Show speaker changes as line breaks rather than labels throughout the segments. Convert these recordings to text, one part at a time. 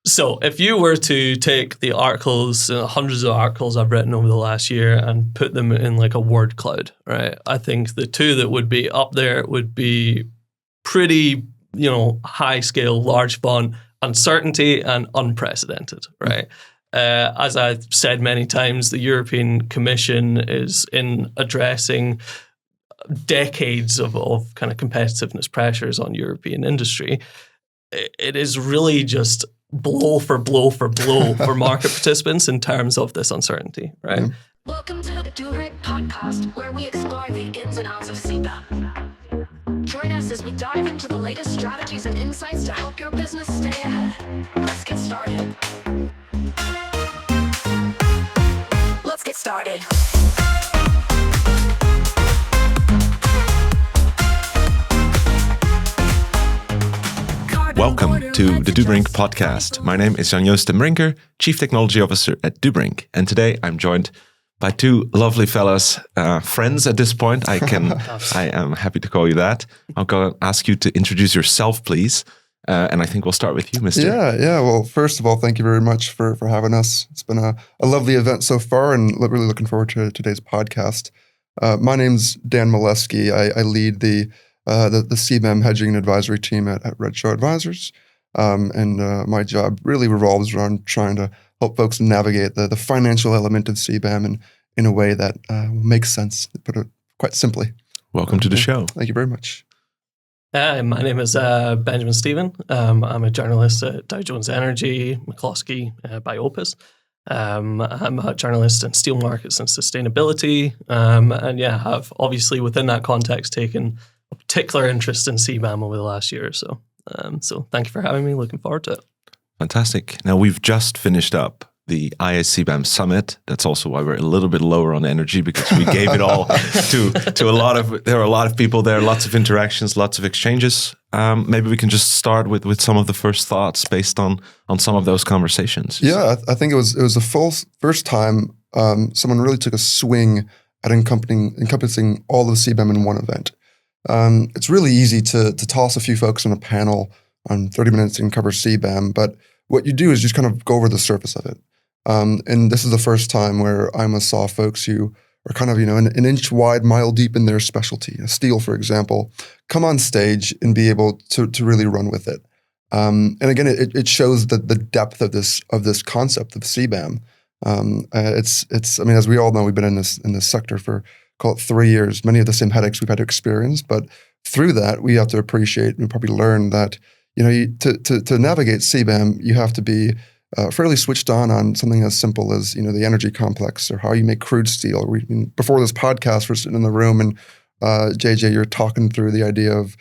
So if you were to take the articles, hundreds of articles I've written over the last year and put them in like a word cloud, right? I think the two that would be up there would be pretty, high scale, large font, uncertainty and unprecedented, right? As I've said many times, the European Commission is in addressing decades of kind of competitiveness pressures on European industry. It is really just blow for blow for blow for market participants in terms of this uncertainty, right?
Welcome to the Dubrink podcast, where we explore the ins and outs of CBAM. Join us as we dive into the latest strategies and insights to help your business stay ahead. Let's get started.
Welcome to the Dubrink podcast. My name is Jan-Joost de Brinker, Chief Technology Officer at Dubrink. And today I'm joined by two lovely fellas, friends at this point. I am happy to call you that. I'm going to ask you to introduce yourself, please. And I think we'll start with you, Mr.
Yeah. Well, first of all, thank you very much for having us. It's been a lovely event so far and really looking forward to today's podcast. My name's Dan Maleski. I lead the CBAM hedging and advisory team at Redshaw Advisors. And my job really revolves around trying to help folks navigate the financial element of CBAM in a way that makes sense, to put it quite simply.
Welcome to the show.
Thank you very much.
My name is Benjamin Stephen. I'm a journalist at Dow Jones Energy, McCloskey by Opus. I'm a journalist in steel markets and sustainability. Have obviously within that context taken a particular interest in CBAM over the last year or so. So thank you for having me. Looking forward to it.
Fantastic. Now, we've just finished up the IACBAM Summit. That's also why we're a little bit lower on energy, because we gave it all there are a lot of people there, lots of interactions, lots of exchanges. Maybe we can just start with some of the first thoughts based on some of those conversations.
Yeah, I think it was the first time someone really took a swing at encompassing all of CBAM in one event. It's really easy to toss a few folks on a panel on 30 minutes and cover CBAM, but what you do is just kind of go over the surface of it. And this is the first time where I almost saw folks who are kind of, an inch wide, mile deep in their specialty, steel, for example, come on stage and be able to really run with it. And again, it shows the depth of this concept of CBAM. As we all know, we've been in this sector for, call it 3 years, many of the same headaches we've had to experience, but through that, we have to appreciate and probably learn that, to navigate CBAM, you have to be fairly switched on something as simple as, the energy complex or how you make crude steel. Before this podcast, we're sitting in the room and JJ, you're talking through the idea of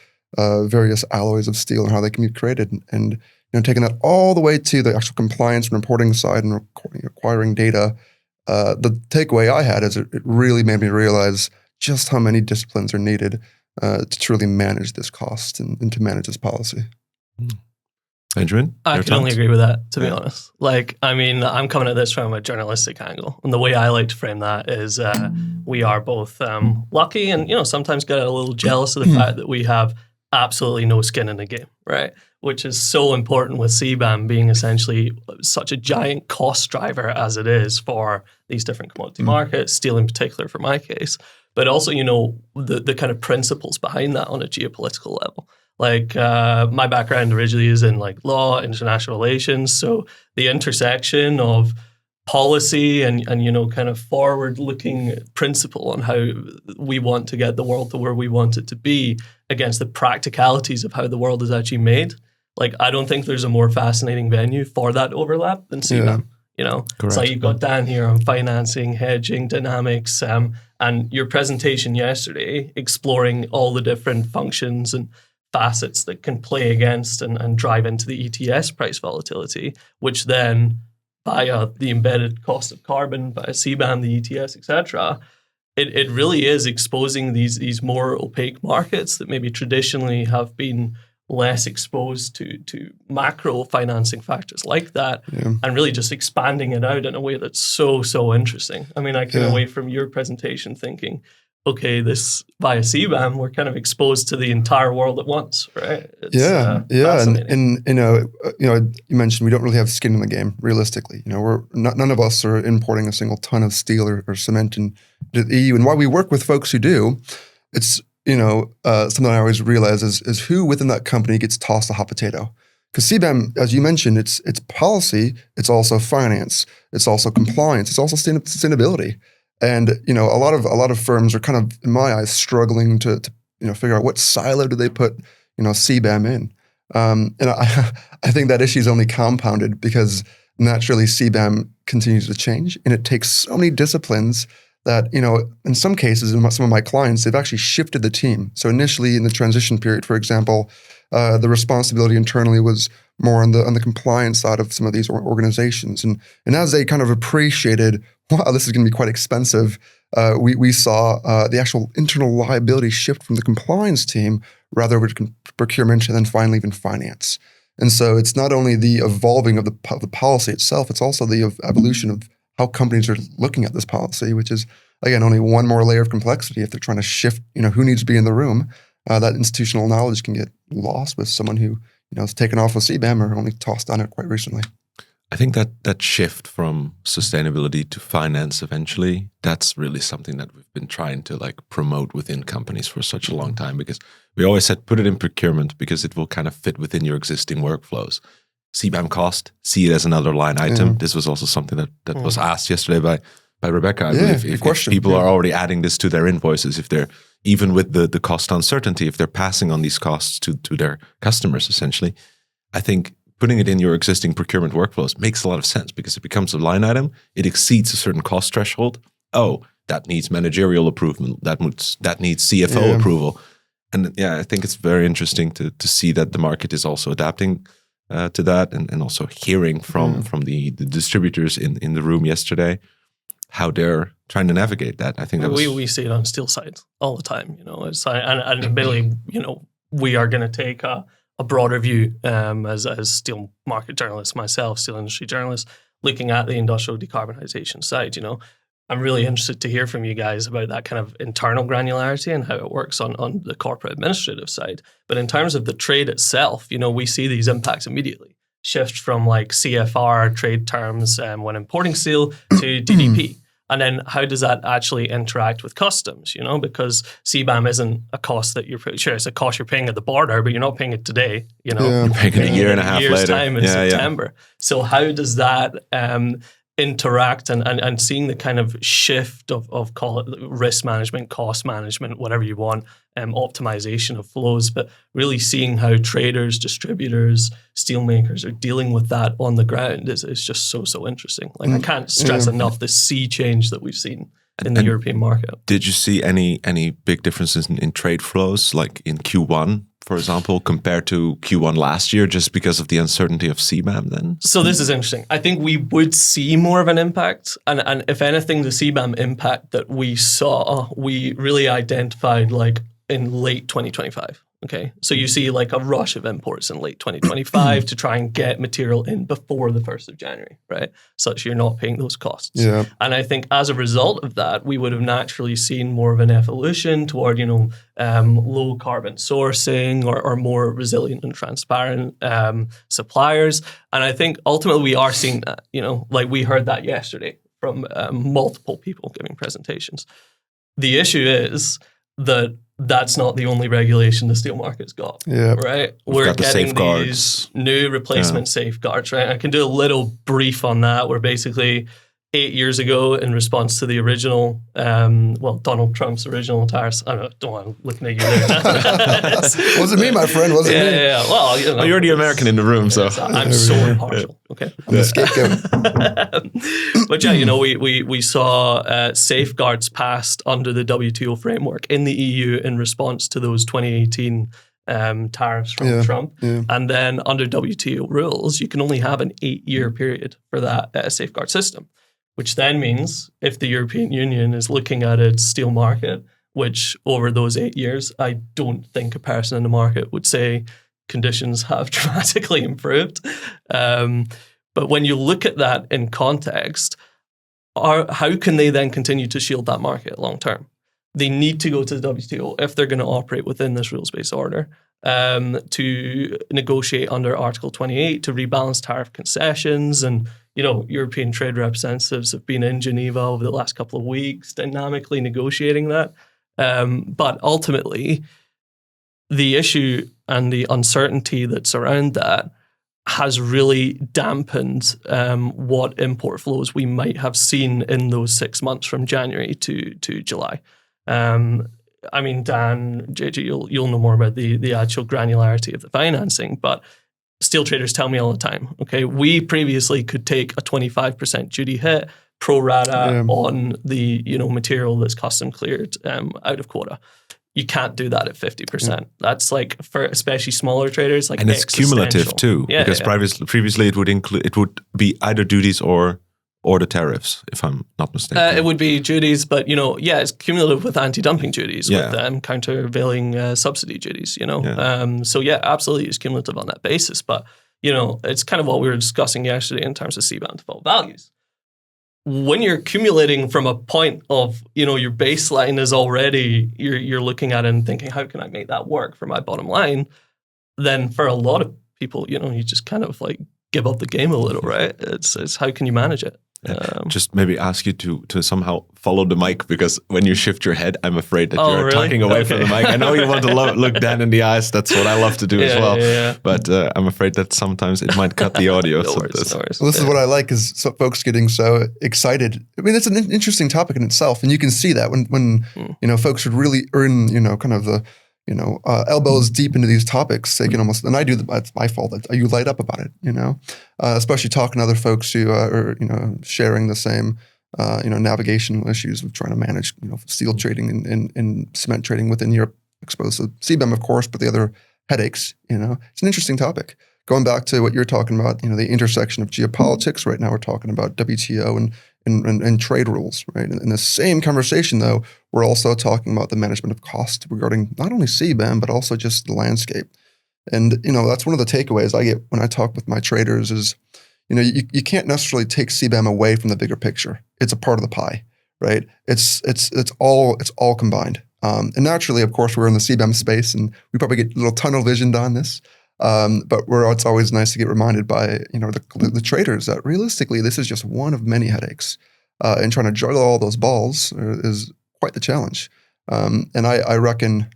various alloys of steel and how they can be created, and taking that all the way to the actual compliance and reporting side and acquiring data. The takeaway I had is it really made me realize just how many disciplines are needed to truly manage this cost and to manage this policy.
Benjamin?
I can only agree with that, to be honest. I'm coming at this from a journalistic angle. And the way I like to frame that is we are both lucky and, sometimes get a little jealous of the fact that we have absolutely no skin in the game, right? Which is so important with CBAM being essentially such a giant cost driver as it is for these different commodity markets, steel in particular for my case, but also, the kind of principles behind that on a geopolitical level. My background originally is in law, international relations. So the intersection of policy and kind of forward-looking principle on how we want to get the world to where we want it to be against the practicalities of how the world is actually made. I don't think there's a more fascinating venue for that overlap than CBAM. It's like you've got Dan here on financing, hedging, dynamics, and your presentation yesterday exploring all the different functions and facets that can play against and drive into the ETS price volatility, which then via the embedded cost of carbon, via CBAM, the ETS, etc., it really is exposing these more opaque markets that maybe traditionally have been less exposed to macro financing factors like that, and really just expanding it out in a way that's so interesting. I came away from your presentation thinking okay, this via CBAM, we're kind of exposed to the entire world at once, right? It's,
yeah.
fascinating.
And you mentioned we don't really have skin in the game, realistically. None of us are importing a single ton of steel or cement into the EU. And while we work with folks who do, it's, something I always realize is who within that company gets tossed a hot potato. Because CBAM, as you mentioned, it's policy, it's also finance, it's also compliance, it's also sustainability. And a lot of firms are kind of, in my eyes, struggling to figure out what silo do they put CBAM in. And I think that issue is only compounded because naturally CBAM continues to change, and it takes so many disciplines that in some cases, in some of my clients, they've actually shifted the team. So initially, in the transition period, for example, the responsibility internally was more on the compliance side of some of these organizations, and as they kind of appreciated, wow, this is going to be quite expensive, we saw the actual internal liability shift from the compliance team rather over to procurement and then finally even finance. And so it's not only the evolving of the policy itself, it's also the evolution of how companies are looking at this policy, which is, again, only one more layer of complexity. If they're trying to shift, who needs to be in the room, that institutional knowledge can get lost with someone who, is taken off with CBAM or only tossed on it quite recently.
I think that shift from sustainability to finance eventually, that's really something that we've been trying to promote within companies for such a long time, because we always said put it in procurement because it will kind of fit within your existing workflows. CBAM cost, see it as another line item. Yeah. This was also something that was asked yesterday by Rebecca. I believe if people are already adding this to their invoices, if they're, even with the cost uncertainty, if they're passing on these costs to their customers, essentially, I think putting it in your existing procurement workflows makes a lot of sense because it becomes a line item. It exceeds a certain cost threshold. Oh, that needs managerial approval. That needs CFO approval. And I think it's very interesting to see that the market is also adapting to that, and also hearing from the distributors in the room yesterday how they're trying to navigate that. I think that
we see it on steel sides all the time. It's, and admittedly, we are going to take a broader view as steel market journalists, myself, steel industry journalist, looking at the industrial decarbonization side. I'm really interested to hear from you guys about that kind of internal granularity and how it works on the corporate administrative side. But in terms of the trade itself, we see these impacts immediately. Shift from CFR trade terms when importing steel to DDP. And then how does that actually interact with customs? Because CBAM isn't a cost that you're sure it's a cost you're paying at the border, but you're not paying it today. You're
paying it a year and a half later.
Time in September. So how does that interact and seeing the kind of shift of call it risk management, cost management, whatever you want, optimization of flows, but really seeing how traders, distributors, steelmakers are dealing with that on the ground is just so interesting. I can't stress enough the sea change that we've seen in the European market.
Did you see any big differences in trade flows, like in Q1, for example, compared to Q1 last year, just because of the uncertainty of CBAM then?
So this is interesting. I think we would see more of an impact. And if anything, the CBAM impact that we saw, we really identified in late 2025. Okay, so you see a rush of imports in late 2025 to try and get material in before the 1st of January, right? Such you're not paying those costs. Yeah. And I think as a result of that, we would have naturally seen more of an evolution toward, low carbon sourcing or more resilient and transparent suppliers. And I think ultimately we are seeing that, we heard that yesterday from multiple people giving presentations. The issue is that that's not the only regulation the steel market's got, right? We're getting these new replacement safeguards, right? I can do a little brief on that. We're basically 8 years ago in response to the original, Donald Trump's original tariffs. I don't want to looking at you there.
Wasn't me, my friend. Wasn't me.
Yeah. Well,
you're the American in the room, so.
I'm so impartial. Okay.
I'm the scapegoat.
But we saw safeguards passed under the WTO framework in the EU in response to those 2018 tariffs from Trump. Yeah. And then under WTO rules, you can only have an 8-year period for that safeguard system, which then means if the European Union is looking at its steel market, which over those 8 years, I don't think a person in the market would say conditions have dramatically improved. But when you look at that in context, how can they then continue to shield that market long term? they need to go to the WTO if they're going to operate within this rules-based order to negotiate under Article 28 to rebalance tariff concessions. And, European trade representatives have been in Geneva over the last couple of weeks dynamically negotiating that. But ultimately, the issue and the uncertainty that's around that has really dampened what import flows we might have seen in those 6 months from January to July. Dan, JJ, you'll know more about the actual granularity of the financing, but steel traders tell me all the time, okay, we previously could take a 25% duty hit pro rata on the material that's custom cleared out of quota. You can't do that at 50%. Yeah. That's like for especially smaller traders, like,
and it's cumulative too, because previously it would be either duties or the tariffs, if I'm not mistaken.
It would be duties, but it's cumulative with anti-dumping duties, with countervailing subsidy duties. Absolutely, it's cumulative on that basis. But it's kind of what we were discussing yesterday in terms of CBAM default values. When you're accumulating from a point of, your baseline is already, you're looking at it and thinking, how can I make that work for my bottom line? Then for a lot of people, you just kind of like give up the game a little, right? It's how can you manage it?
Just maybe ask you to somehow follow the mic, because when you shift your head, I'm afraid that you're
really?
talking away from the mic. I know you want to look Dan in the eyes. That's what I love to do as well. Yeah. But I'm afraid that sometimes it might cut the audio.
No worries.
Well, this is what I like, is folks getting so excited. I mean, it's an interesting topic in itself, and you can see that when folks would really earn kind of the elbows deep into these topics, they can almost, and I do, it's my fault that you light up about it, especially talking to other folks who are, sharing the same, navigational issues of trying to manage, steel trading and cement trading within Europe, exposed to CBAM, of course, but the other headaches, it's an interesting topic. Going back to what you're talking about, the intersection of geopolitics. Right now we're talking about WTO and trade rules, right? In the same conversation, though, we're also talking about the management of cost regarding not only CBAM, but also just the landscape. And, that's one of the takeaways I get when I talk with my traders is, you can't necessarily take CBAM away from the bigger picture. It's a part of the pie, right? It's all combined. And naturally, of course, we're in the CBAM space, and we probably get a little tunnel visioned on this. But it's always nice to get reminded by the traders that realistically this is just one of many headaches, and trying to juggle all those balls is quite the challenge. And I reckon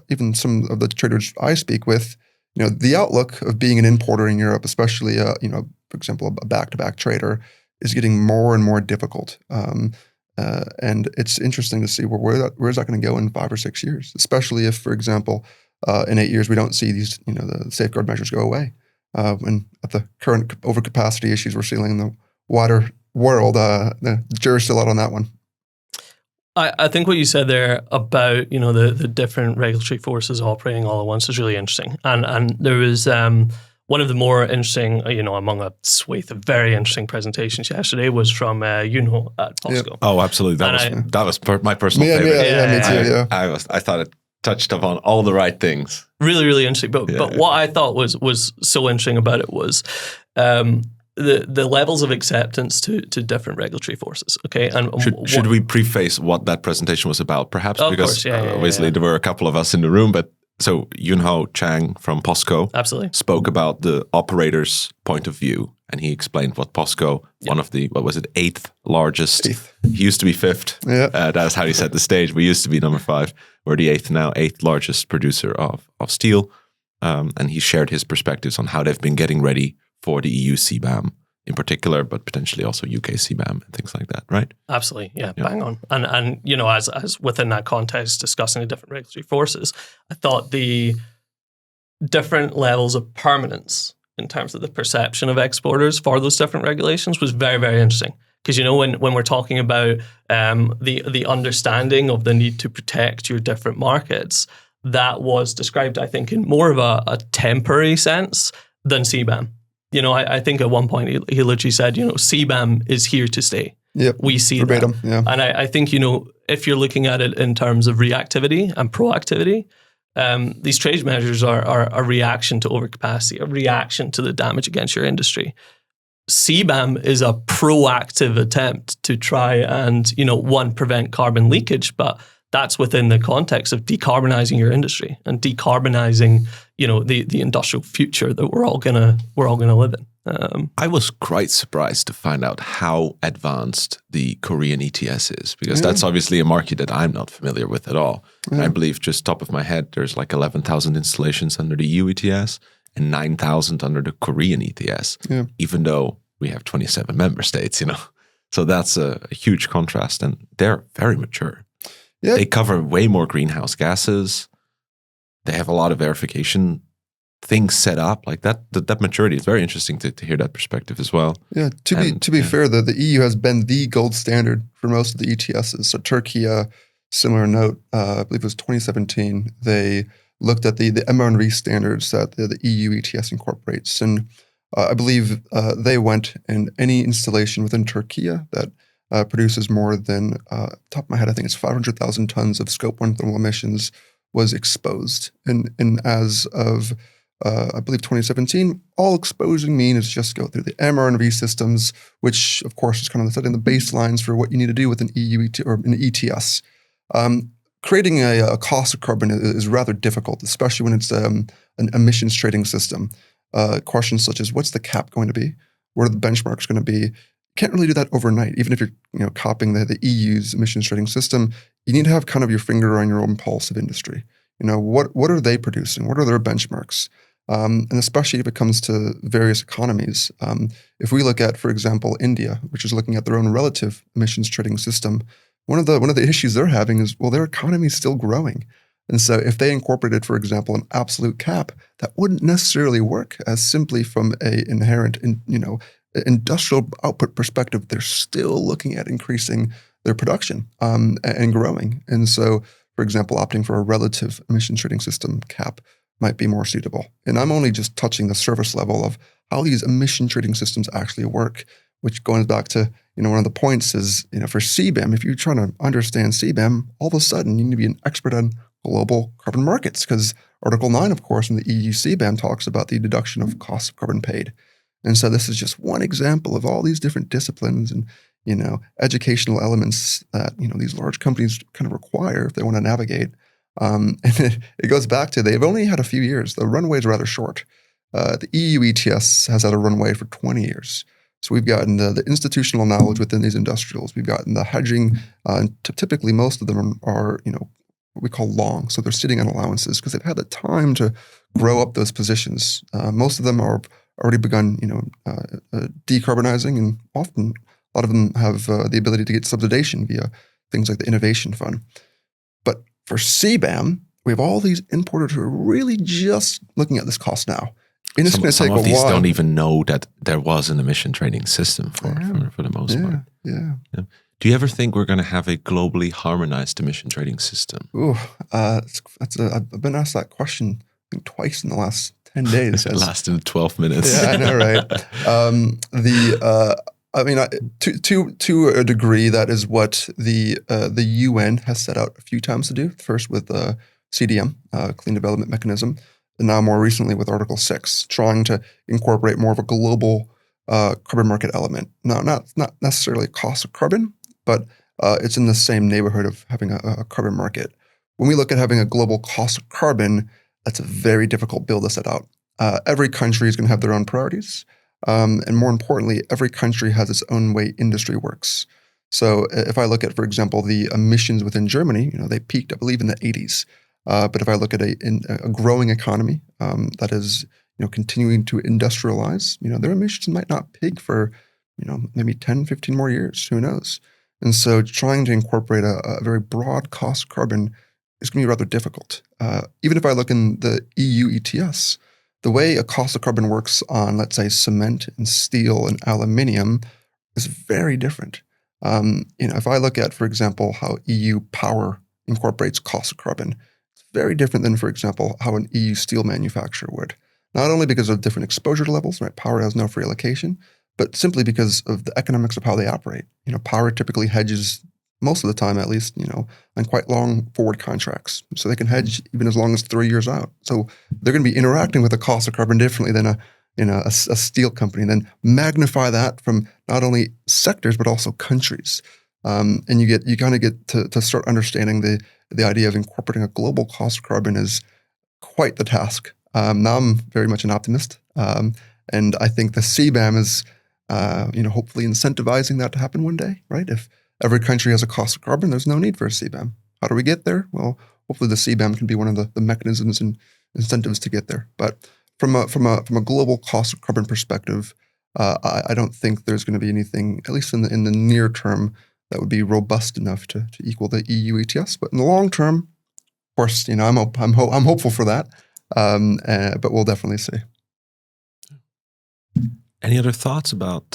even some of the traders I speak with, the outlook of being an importer in Europe, especially for example a back-to-back trader, is getting more and more difficult. And it's interesting to see where's that going to go in 5 or 6 years, especially if, for example, in 8 years, we don't see these, the safeguard measures go away. And at the current overcapacity issues we're seeing in the wider world, the jury's still out on that one.
I think what you said there about, the different regulatory forces operating all at once is really interesting. And there was one of the more interesting, among a swathe of very interesting presentations yesterday was from Yunho at POSCO.
Oh, absolutely. That was my personal favorite.
Me too, yeah.
I thought it touched upon all the right things.
Really, really interesting. But what I thought was so interesting about it was the levels of acceptance to different regulatory forces. Okay, and
should we preface what that presentation was about, perhaps?
Of
because
course,
obviously there were a couple of us in the room, but so Yunho Chang from POSCO
absolutely
spoke about the operator's point of view, and he explained what POSCO, one of the, what was it, 8th largest. He used to be 5th. Yeah. That's how he set the stage. We used to be number 5. We're the 8th now, 8th largest producer of steel. And he shared his perspectives on how they've been getting ready for the EU CBAM in particular, but potentially also UK CBAM and things like that, right?
Absolutely, yeah. Bang on. And as within that context, discussing the different regulatory forces, I thought the different levels of permanence in terms of the perception of exporters for those different regulations was very, very interesting. Because, when we're talking about the understanding of the need to protect your different markets, that was described, I think, in more of a temporary sense than CBAM. I think at one point he literally said, CBAM is here to stay.
Yep.
We see
verbatim,
that.
Yeah.
And I think, if you're looking at it in terms of reactivity and proactivity, these trade measures are a reaction to overcapacity, a reaction to the damage against your industry. CBAM is a proactive attempt to try and, one, prevent carbon leakage, but that's within the context of decarbonizing your industry and decarbonizing, the industrial future that we're all gonna live in.
I was quite surprised to find out how advanced the Korean ETS is, because that's obviously a market that I'm not familiar with at all. And I believe, just top of my head, there's like 11,000 installations under the EU ETS and 9,000 under the Korean ETS, even though we have 27 member states, So that's a huge contrast, and they're very mature. Yeah. They cover way more greenhouse gases. They have a lot of verification things set up like that. That maturity is very interesting to hear that perspective as well.
Yeah, to be fair, the EU has been the gold standard for most of the ETSs. So Turkey, similar note, I believe it was 2017, they looked at the MRV standards that the EU ETS incorporates. And I believe they went, and any installation within Turkey that produces more than, top of my head, I think it's 500,000 tons of Scope 1 thermal emissions was exposed. And as of, I believe 2017, all exposing mean is just go through the MRV systems, which of course is kind of setting the baselines for what you need to do with an EU or an ETS. Creating a cost of carbon is rather difficult, especially when it's an emissions trading system. Questions such as what's the cap going to be? What are the benchmarks going to be? You can't really do that overnight. Even if you're copying the EU's emissions trading system, you need to have kind of your finger on your own pulse of industry. What are they producing? What are their benchmarks? And especially if it comes to various economies. If we look at, for example, India, which is looking at their own relative emissions trading system, one of the issues they're having is, well, their economy is still growing. And so if they incorporated, for example, an absolute cap, that wouldn't necessarily work as simply from a inherent, industrial output perspective. They're still looking at increasing their production and growing. And so, for example, opting for a relative emissions trading system cap might be more suitable. And I'm only just touching the surface level of how these emission trading systems actually work, which going back to, one of the points is, for CBAM, if you're trying to understand CBAM, all of a sudden you need to be an expert on global carbon markets, because Article 9, of course, in the EU CBAM talks about the deduction of cost of carbon paid. And so this is just one example of all these different disciplines and, educational elements that, these large companies kind of require if they want to navigate. And it goes back to, they've only had a few years. The runway is rather short. The EU ETS has had a runway for 20 years. So we've gotten the institutional knowledge within these industrials. We've gotten the hedging. And typically, most of them are, what we call long. So they're sitting on allowances because they've had the time to grow up those positions. Most of them are already begun, decarbonizing, and often a lot of them have the ability to get subsidization via things like the Innovation Fund. But for CBAM, we have all these importers who are really just looking at this cost now. And it's going to take a while.
Some of these don't even know that there was an emission trading system for the most part.
Yeah.
Do you ever think we're going to have a globally harmonized emission trading system?
Ooh, I've been asked that question, I think, twice in the last 10 days.
It lasted 12 minutes.
Yeah, I know, right? To a degree, that is what the UN has set out a few times to do. First with CDM, Clean Development Mechanism, and now more recently with Article 6, trying to incorporate more of a global carbon market element. Now, not necessarily cost of carbon, but it's in the same neighborhood of having a carbon market. When we look at having a global cost of carbon, that's a very difficult bill to set out. Every country is going to have their own priorities. And more importantly, every country has its own way industry works. So if I look at, for example, the emissions within Germany, they peaked, I believe, in the 80s. But if I look at a growing economy that is, continuing to industrialize, their emissions might not peak for, maybe 10, 15 more years. Who knows? And so trying to incorporate a very broad cost of carbon is going to be rather difficult. Even if I look in the EU ETS, the way a cost of carbon works on, let's say, cement and steel and aluminium is very different. If I look at, for example, how EU power incorporates cost of carbon, it's very different than, for example, how an EU steel manufacturer would. Not only because of different exposure levels, right? Power has no free allocation, but simply because of the economics of how they operate. Power typically hedges, most of the time at least, on quite long forward contracts. So they can hedge even as long as 3 years out. So they're going to be interacting with the cost of carbon differently than a steel company, and then magnify that from not only sectors, but also countries. And you kind of get to start understanding the idea of incorporating a global cost of carbon is quite the task. Now I'm very much an optimist, and I think the CBAM is, hopefully incentivizing that to happen one day, right? If every country has a cost of carbon, there's no need for a CBAM. How do we get there? Well, hopefully the CBAM can be one of the mechanisms and incentives to get there. But from a global cost of carbon perspective, I don't think there's going to be anything, at least in the near term, that would be robust enough to equal the EU ETS. But in the long term, of course, I'm hopeful for that. But we'll definitely see.
Any other thoughts about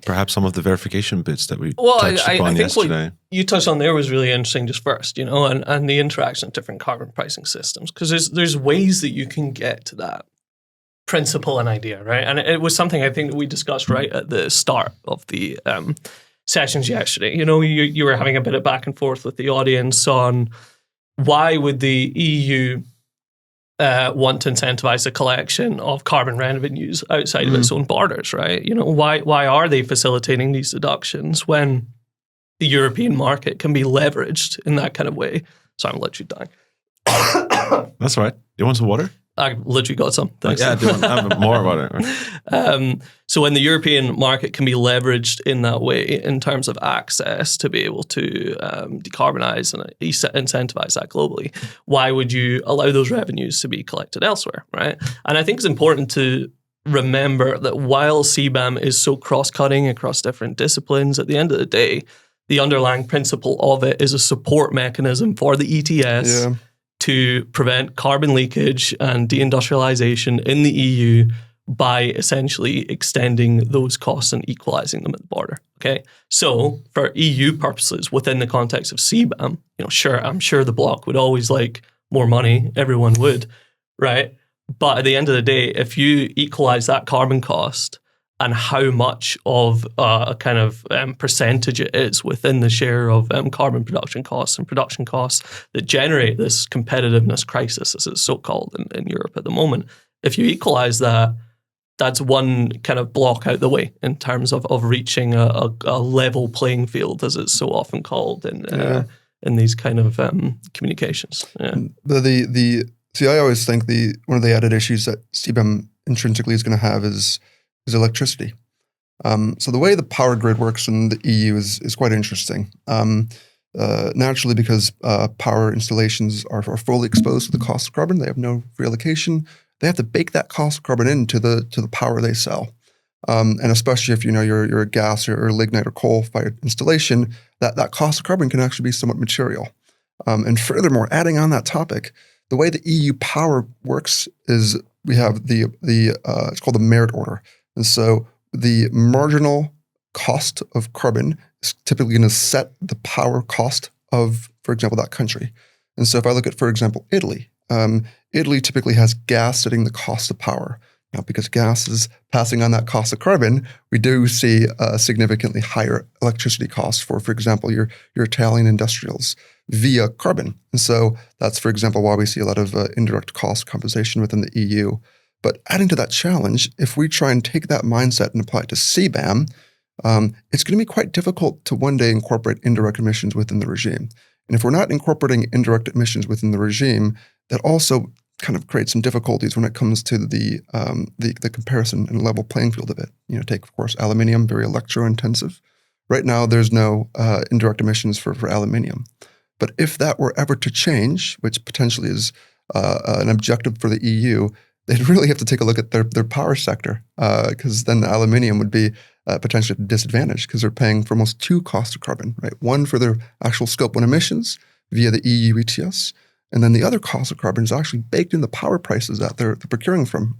perhaps some of the verification bits that we touched upon yesterday?
What you touched on there was really interesting just first, and the interaction of different carbon pricing systems, because there's ways that you can get to that principle and idea, right? And it was something I think that we discussed right at the start of the sessions yesterday. You were having a bit of back and forth with the audience on why would the EU want to incentivize the collection of carbon revenues outside of its own borders, right? Why are they facilitating these deductions when the European market can be leveraged in that kind of way? So I'm literally dying.
That's all right. You want some water?
I literally got some. Thanks.
Yeah, I have more water.
So when the European market can be leveraged in that way in terms of access to be able to decarbonize and incentivize that globally, why would you allow those revenues to be collected elsewhere, right? And I think it's important to remember that while CBAM is so cross-cutting across different disciplines, at the end of the day, the underlying principle of it is a support mechanism for the ETS to prevent carbon leakage and deindustrialization in the EU by essentially extending those costs and equalizing them at the border. Okay, so for EU purposes, within the context of CBAM, I'm sure the bloc would always like more money. Everyone would, right? But at the end of the day, if you equalize that carbon cost and how much of a kind of percentage it is within the share of carbon production costs that generate this competitiveness crisis, as it's so called in Europe at the moment, if you equalize that, that's one kind of block out the way in terms of reaching a level playing field, as it's so often called in these kind of communications. Yeah.
I always think one of the added issues that CBAM intrinsically is going to have is electricity. So the way the power grid works in the EU is quite interesting. Naturally, because power installations are fully exposed to the cost of carbon, they have no free allocation. They have to bake that cost of carbon into the power they sell. And especially if you're a gas or lignite or coal-fired installation, that cost of carbon can actually be somewhat material. And furthermore, adding on that topic, the way the EU power works is we have it's called the merit order. And so the marginal cost of carbon is typically going to set the power cost of, for example, that country. And so if I look at, for example, Italy, Italy typically has gas setting the cost of power. Now, because gas is passing on that cost of carbon, we do see significantly higher electricity costs for example, your Italian industrials via carbon. And so that's, for example, why we see a lot of indirect cost compensation within the EU. But adding to that challenge, if we try and take that mindset and apply it to CBAM, it's going to be quite difficult to one day incorporate indirect emissions within the regime. And if we're not incorporating indirect emissions within the regime, that also kind of creates some difficulties when it comes to the comparison and level playing field of it. Take, of course, aluminium, very electro-intensive. Right now, there's no indirect emissions for aluminium. But if that were ever to change, which potentially is an objective for the EU, they'd really have to take a look at their power sector, because then the aluminium would be potentially at a disadvantage because they're paying for almost two costs of carbon, right? One for their actual Scope 1 emissions via the EU ETS, and then the other cost of carbon is actually baked in the power prices that they're procuring from.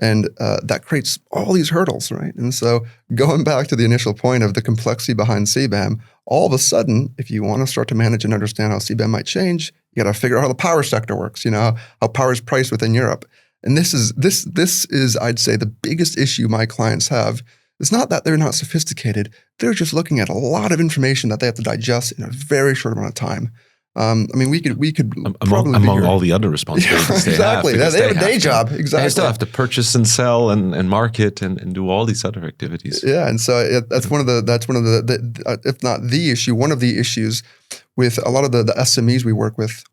And that creates all these hurdles, right? And so going back to the initial point of the complexity behind CBAM, all of a sudden, if you want to start to manage and understand how CBAM might change, you got to figure out how the power sector works, how power is priced within Europe. And this is, I'd say, the biggest issue my clients have. It's not that they're not sophisticated. They're just looking at a lot of information that they have to digest in a very short amount of time. I mean, we could probably
among all the other responsibilities
exactly.
they have.
They have a day job. Exactly.
They still have to purchase and sell and market and do all these other activities.
Yeah, and so that's one of the if not the issue, one of the issues with a lot of the SMEs we work with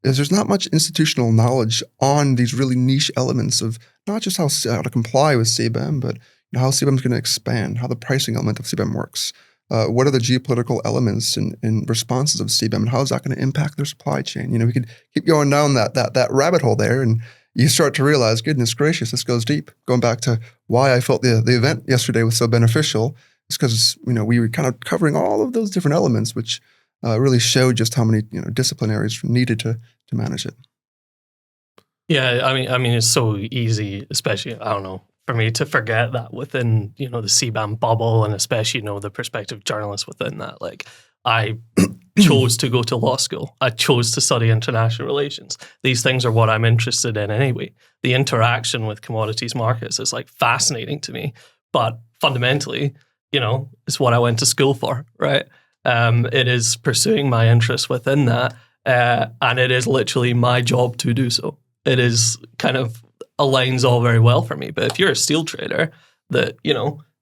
is there's not much institutional knowledge on these really niche elements of not just how to comply with CBAM, but how CBAM is going to expand, how the pricing element of CBAM works. What are the geopolitical elements and responses of CBAM, and how is that going to impact their supply chain? We could keep going down that rabbit hole there, and you start to realize, goodness gracious, this goes deep. Going back to why I felt the event yesterday was so beneficial, is because we were kind of covering all of those different elements, which really showed just how many disciplinaries needed to manage it.
Yeah, I mean, it's so easy, especially for me to forget that within, the CBAM bubble, and especially, the prospective journalists within that. Like, I chose to go to law school. I chose to study international relations. These things are what I'm interested in anyway. The interaction with commodities markets is fascinating to me, but fundamentally, it's what I went to school for, right? It is pursuing my interest within that, and it is literally my job to do so. It is kind of aligns all very well for me. But if you're a steel trader that,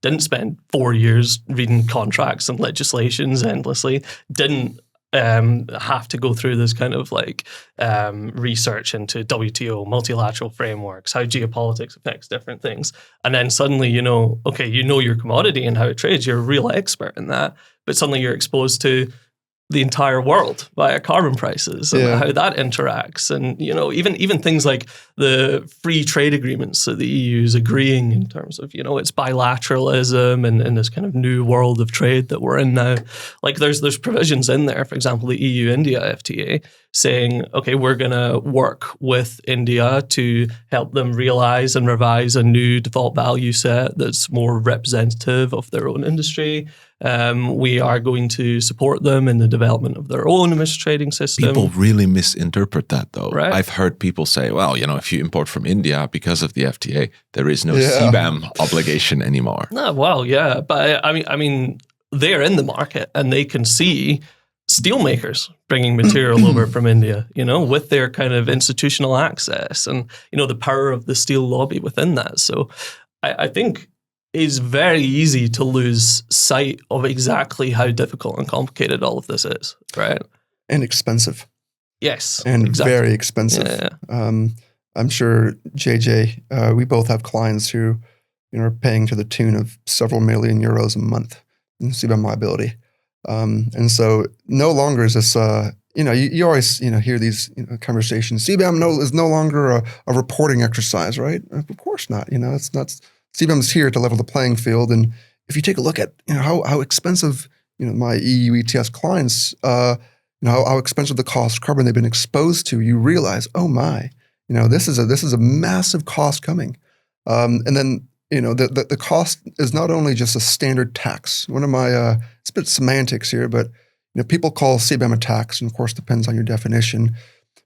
didn't spend 4 years reading contracts and legislations endlessly, didn't have to go through this kind of research into WTO, multilateral frameworks, how geopolitics affects different things. And then suddenly, your commodity and how it trades, you're a real expert in that. But suddenly you're exposed to the entire world via carbon prices and how that interacts. And, even things like the free trade agreements that the EU is agreeing in terms of, its bilateralism and this kind of new world of trade that we're in now. There's provisions in there, for example, the EU-India FTA saying, okay, we're going to work with India to help them realize and revise a new default value set that's more representative of their own industry. We are going to support them in the development of their own emissions trading system.
People really misinterpret that, though.
Right.
I've heard people say, well, if you import from India because of the FTA, there is no CBAM obligation anymore.
No, well, yeah. But I mean, they're in the market and they can see steelmakers bringing material over from India, with their kind of institutional access and, the power of the steel lobby within that. So I think it's very easy to lose sight of exactly how difficult and complicated all of this is, right?
And expensive.
Yes.
And
exactly.
very expensive.
Yeah.
I'm sure, JJ, we both have clients who are paying to the tune of several million euros a month in CBAM liability. And so no longer is this, you always, hear these conversations. CBAM is no longer a reporting exercise, right? Of course not. It's not. CBAM is here to level the playing field. And if you take a look at, how expensive, my EU ETS clients, how expensive the cost of carbon they've been exposed to, you realize, oh my, this is a massive cost coming. And then, the cost is not only just a standard tax. One of my, it's a bit semantics here, but people call CBAM a tax, and of course depends on your definition.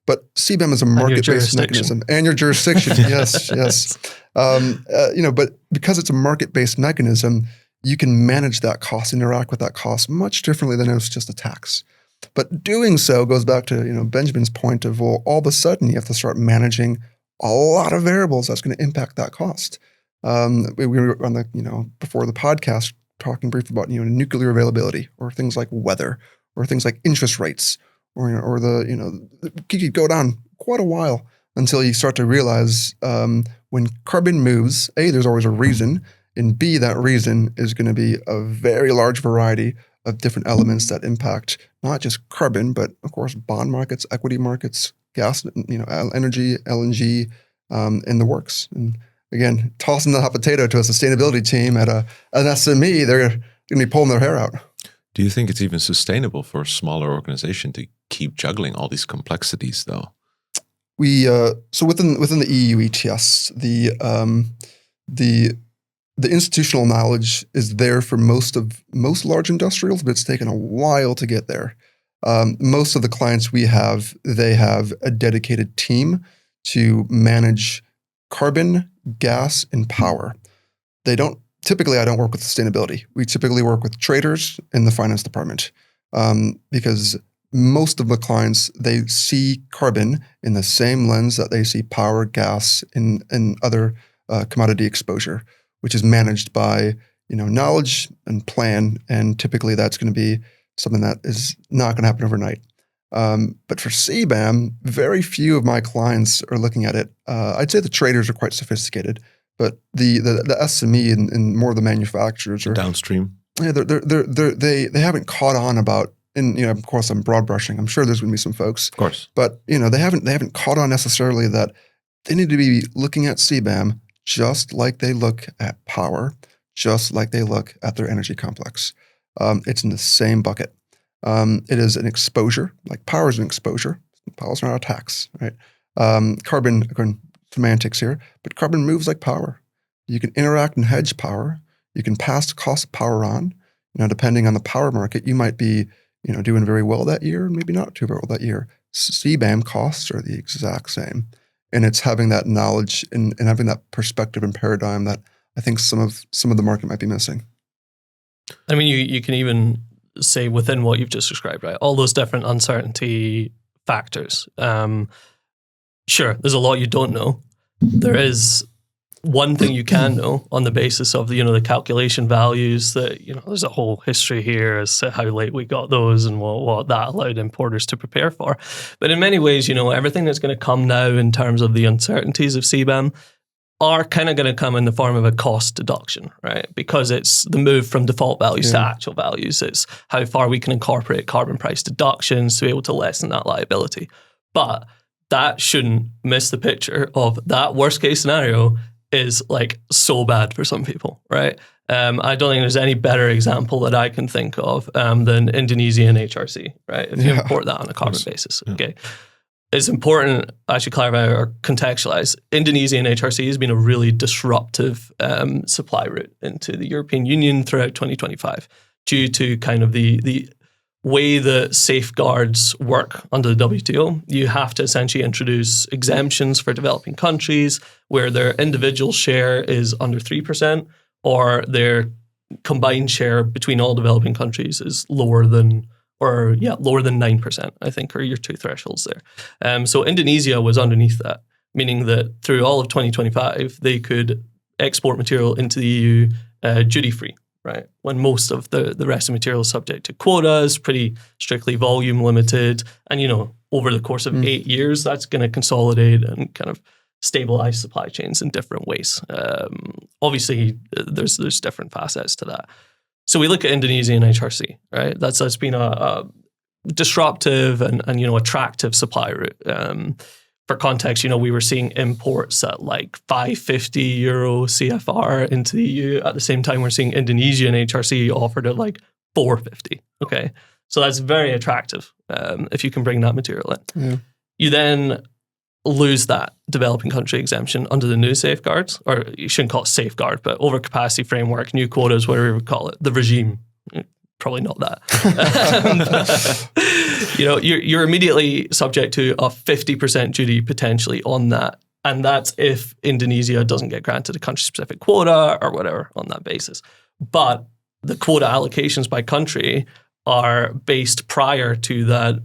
But CBAM is a market-based mechanism, and your jurisdiction. yes. But because it's a market-based mechanism, you can manage that cost, interact with that cost much differently than if it's just a tax. But doing so goes back to Benjamin's point of, well, all of a sudden you have to start managing a lot of variables that's going to impact that cost. We were on the before the podcast talking briefly about nuclear availability, or things like weather, or things like interest rates, or you could go down quite a while until you start to realize when carbon moves, A, there's always a reason, and B, that reason is going to be a very large variety of different elements that impact not just carbon, but of course bond markets, equity markets, gas, energy, LNG, in the works. And again, tossing the hot potato to a sustainability team at an SME, they're going to be pulling their hair out.
Do you think it's even sustainable for a smaller organization to keep juggling all these complexities, though?
We so within the EU ETS, the institutional knowledge is there for most large industrials, but it's taken a while to get there. Most of the clients we have, they have a dedicated team to manage carbon, gas, and power. Typically, I don't work with sustainability. We typically work with traders in the finance department because most of the clients, they see carbon in the same lens that they see power, gas, and other commodity exposure, which is managed by knowledge and plan. And typically that's going to be something that is not going to happen overnight. But for CBAM, very few of my clients are looking at it. I'd say the traders are quite sophisticated, but the SME and more of the manufacturers are
downstream.
Yeah, they haven't caught on about. And of course, I'm broad brushing. I'm sure there's going to be some folks,
Of course,
but they haven't caught on necessarily that they need to be looking at CBAM just like they look at power, just like they look at their energy complex. It's in the same bucket. It is an exposure, like power is an exposure. Power is not a tax, right? Carbon, again, semantics here, but carbon moves like power. You can interact and hedge power. You can pass the cost of power on. Depending on the power market, you might be doing very well that year, maybe not too well that year. CBAM costs are the exact same. And it's having that knowledge and having that perspective and paradigm that I think some of the market might be missing.
I mean, you can even say within what you've just described, right? All those different uncertainty factors. Sure, there's a lot you don't know. There is one thing you can know on the basis of the calculation values that there's a whole history here as to how late we got those and what that allowed importers to prepare for. But in many ways, everything that's going to come now in terms of the uncertainties of CBAM are kind of going to come in the form of a cost deduction, right? Because it's the move from default values to actual values. It's how far we can incorporate carbon price deductions to be able to lessen that liability. But that shouldn't miss the picture of that worst case scenario is like so bad for some people, right? I don't think there's any better example that I can think of than Indonesian HRC, right? If you import that on a carbon basis, okay. It's important, I should clarify or contextualize, Indonesian HRC has been a really disruptive supply route into the European Union throughout 2025 due to kind of the way that safeguards work under the WTO. You have to essentially introduce exemptions for developing countries where their individual share is under 3% or their combined share between all developing countries is lower than 9%, I think, are your two thresholds there. So Indonesia was underneath that, meaning that through all of 2025, they could export material into the EU duty-free, right? When most of the rest of the material is subject to quotas, pretty strictly volume limited. And, over the course of 8 years, that's going to consolidate and kind of stabilize supply chains in different ways. Obviously, there's different facets to that. So we look at Indonesian HRC, right? That's been a disruptive and attractive supply route. For context, we were seeing imports at like 550 euro CFR into the EU. At the same time, we're seeing Indonesian HRC offered at like 450. Okay, so that's very attractive if you can bring that material in. Yeah. You then lose that developing country exemption under the new safeguards, or you shouldn't call it safeguard, but overcapacity framework, new quotas, whatever you would call it, the regime. Probably not that. You're immediately subject to a 50% duty potentially on that. And that's if Indonesia doesn't get granted a country-specific quota or whatever on that basis. But the quota allocations by country are based prior to that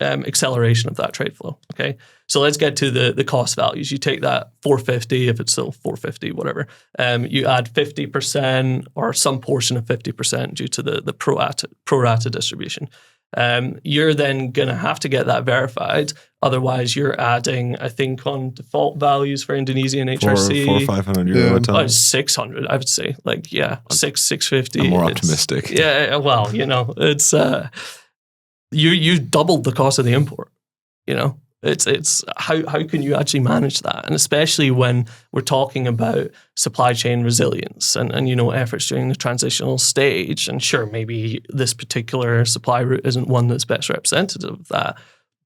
acceleration of that trade flow. Okay, so let's get to the cost values. You take that 450, if it's still 450, whatever. You add 50% or some portion of 50% due to the pro rata distribution. You're then going to have to get that verified. Otherwise, you're adding, I think, on default values for Indonesian HRC,
400 or 500 euro a ton.
600, I would say. 650.
I'm more optimistic.
Yeah, well, it's you doubled the cost of the import. It's how can you actually manage that? And especially when we're talking about supply chain resilience and efforts during the transitional stage. And sure, maybe this particular supply route isn't one that's best representative of that,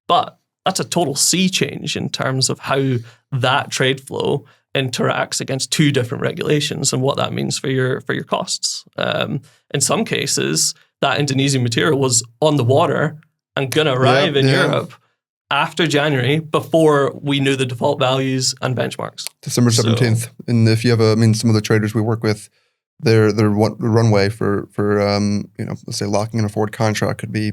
but that's a total sea change in terms of how that trade flow interacts against two different regulations and what that means for your costs. In some cases, that Indonesian material was on the water and going to arrive in Europe after January, before we knew the default values and benchmarks.
December 17th. And if you have some of the traders we work with, their runway for let's say locking in a forward contract could be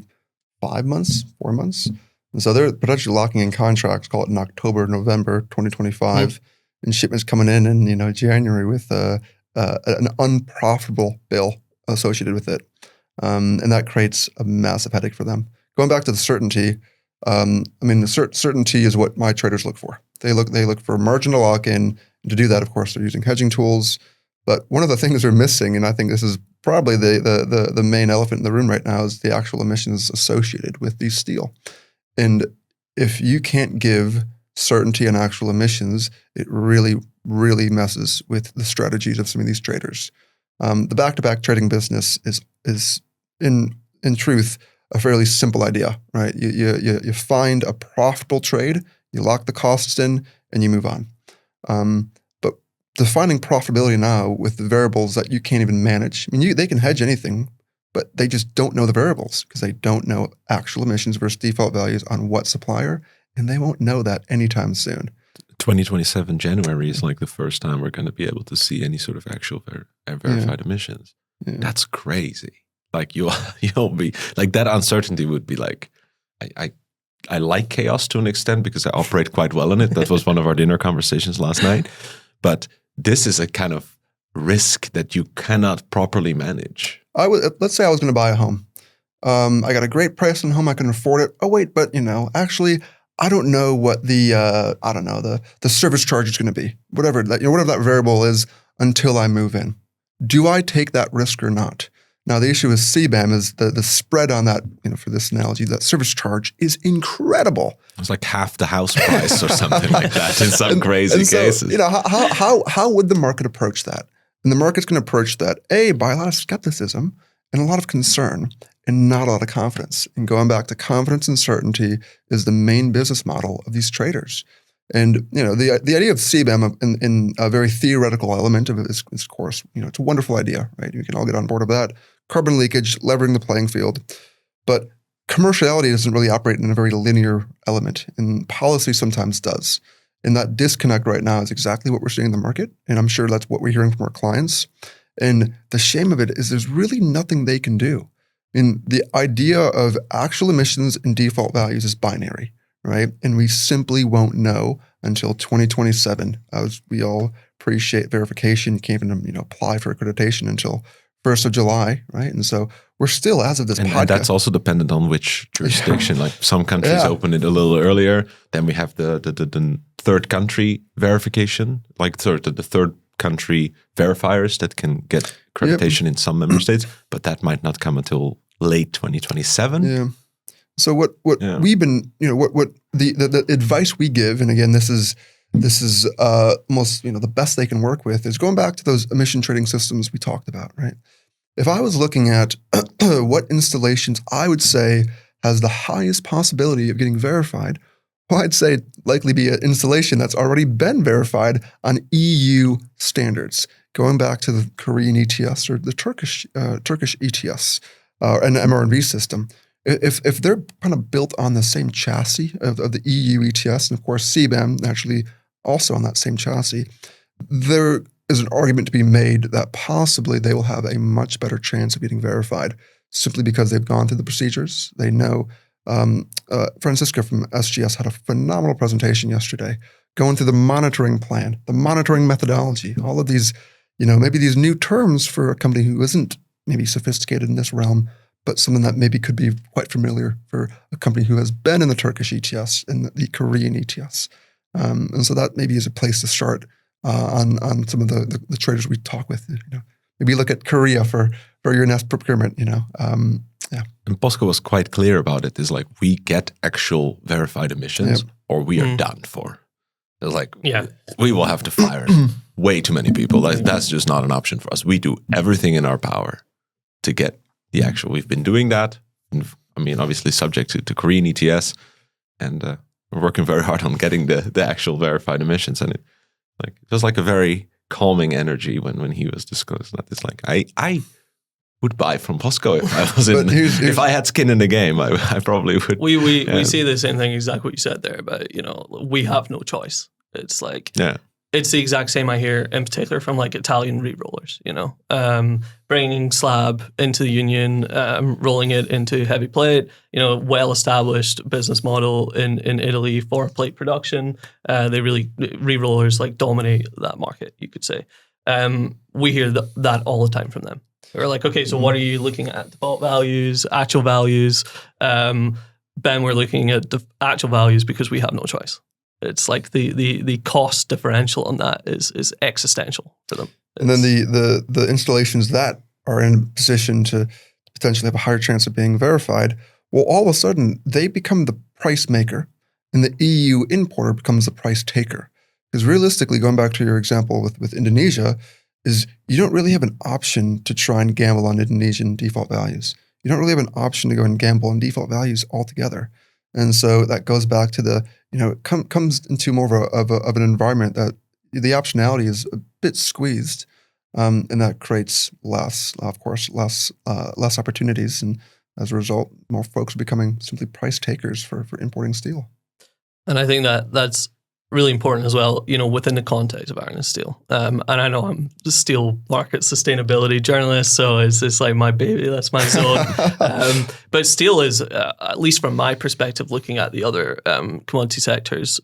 5 months, 4 months. And so they're potentially locking in contracts, call it in October, November 2025, and shipments coming in January with an unprofitable bill associated with it. And that creates a massive headache for them. Going back to the certainty, the certainty is what my traders look for. They look for margin to lock in. And to do that, of course, they're using hedging tools. But one of the things they're missing, and I think this is probably the main elephant in the room right now, is the actual emissions associated with these steel. And if you can't give certainty on actual emissions, it really, really messes with the strategies of some of these traders. The back-to-back trading business is in truth a fairly simple idea, right? You find a profitable trade, you lock the costs in, and you move on. But defining profitability now with the variables that you can't even manage, they can hedge anything, but they just don't know the variables because they don't know actual emissions versus default values on what supplier, and they won't know that anytime soon.
2027 January is like the first time we're going to be able to see any sort of actual verified emissions. Yeah. That's crazy. Like you'll be like, that uncertainty would be like, I like chaos to an extent because I operate quite well in it. That was one of our dinner conversations last night. But this is a kind of risk that you cannot properly manage.
Let's say I was going to buy a home. I got a great price on a home. I can afford it. Oh wait, but actually, I don't know what the service charge is going to be. Whatever that variable is until I move in. Do I take that risk or not? Now the issue with CBAM is the spread on that. For this analogy, that service charge is incredible.
It's like half the house price or something like that in some crazy cases.
How would the market approach that? And the market's going to approach that by a lot of skepticism and a lot of concern, and not a lot of confidence. And going back to confidence and certainty is the main business model of these traders. And the idea of CBAM in a very theoretical element of it is, of course, it's a wonderful idea, right? You can all get on board with that. Carbon leakage, leveraging the playing field, but commerciality doesn't really operate in a very linear element, and policy sometimes does. And that disconnect right now is exactly what we're seeing in the market, and I'm sure that's what we're hearing from our clients. And the shame of it is there's really nothing they can do. The idea of actual emissions and default values is binary, right? And we simply won't know until 2027. As we all appreciate verification, you can't even apply for accreditation until 1st of July, right? And so we're still, as of this podcast. And
that's also dependent on which jurisdiction. Like some countries open it a little earlier. Then we have the third country verification, like the third country verifiers that can get accreditation in some member states, but that might not come until late 2027.
Yeah. So what we've been, what the advice we give, and again, this is almost the best they can work with, is going back to those emission trading systems we talked about, right? If I was looking at what installations I would say has the highest possibility of getting verified, well, I'd say likely be an installation that's already been verified on EU standards, going back to the Korean ETS or the Turkish ETS and MRV system. If they're kind of built on the same chassis of the EU ETS, and of course CBAM naturally also on that same chassis, there is an argument to be made that possibly they will have a much better chance of getting verified simply because they've gone through the procedures. They know. Francisca from SGS had a phenomenal presentation yesterday, going through the monitoring plan, the monitoring methodology, all of these, maybe these new terms for a company who isn't maybe sophisticated in this realm, but something that maybe could be quite familiar for a company who has been in the Turkish ETS and the Korean ETS. And so that maybe is a place to start on some of the traders we talk with. Maybe look at Korea for your next procurement.
And POSCO was quite clear about it. It's like, we get actual verified emissions or we are done for. It's like, we will have to fire way too many people. That's just not an option for us. We do everything in our power to get the actual. We've been doing that. And, obviously subject to Korean ETS, and we're working very hard on getting the actual verified emissions. And it was like a very calming energy when he was discussing that. It's like, I would buy from POSCO if I was if I had skin in the game. I probably would. We
say the same thing, exactly what you said there, but we have no choice. It's like it's the exact same I hear in particular from like Italian re-rollers, bringing slab into the union, rolling it into heavy plate, well-established business model in Italy for plate production. They really, re-rollers like dominate that market, you could say. We hear that all the time from them. They're like, okay, so what are you looking at? Default values, actual values. Ben, we're looking at the actual values because we have no choice. It's like the cost differential on that is existential for them.
And then the installations that are in a position to potentially have a higher chance of being verified, well, all of a sudden they become the price maker and the EU importer becomes the price taker. Because realistically, going back to your example with Indonesia, is you don't really have an option to try and gamble on Indonesian default values. You don't really have an option to go and gamble on default values altogether. And so that goes back to it comes into more of an environment that the optionality is a bit squeezed, and that creates less opportunities. And as a result, more folks are becoming simply price takers for importing steel.
And I think that's really important as well, within the context of iron and steel. And I know I'm the steel market sustainability journalist, so it's like my baby, that's my zone. But steel is, at least from my perspective, looking at the other commodity sectors,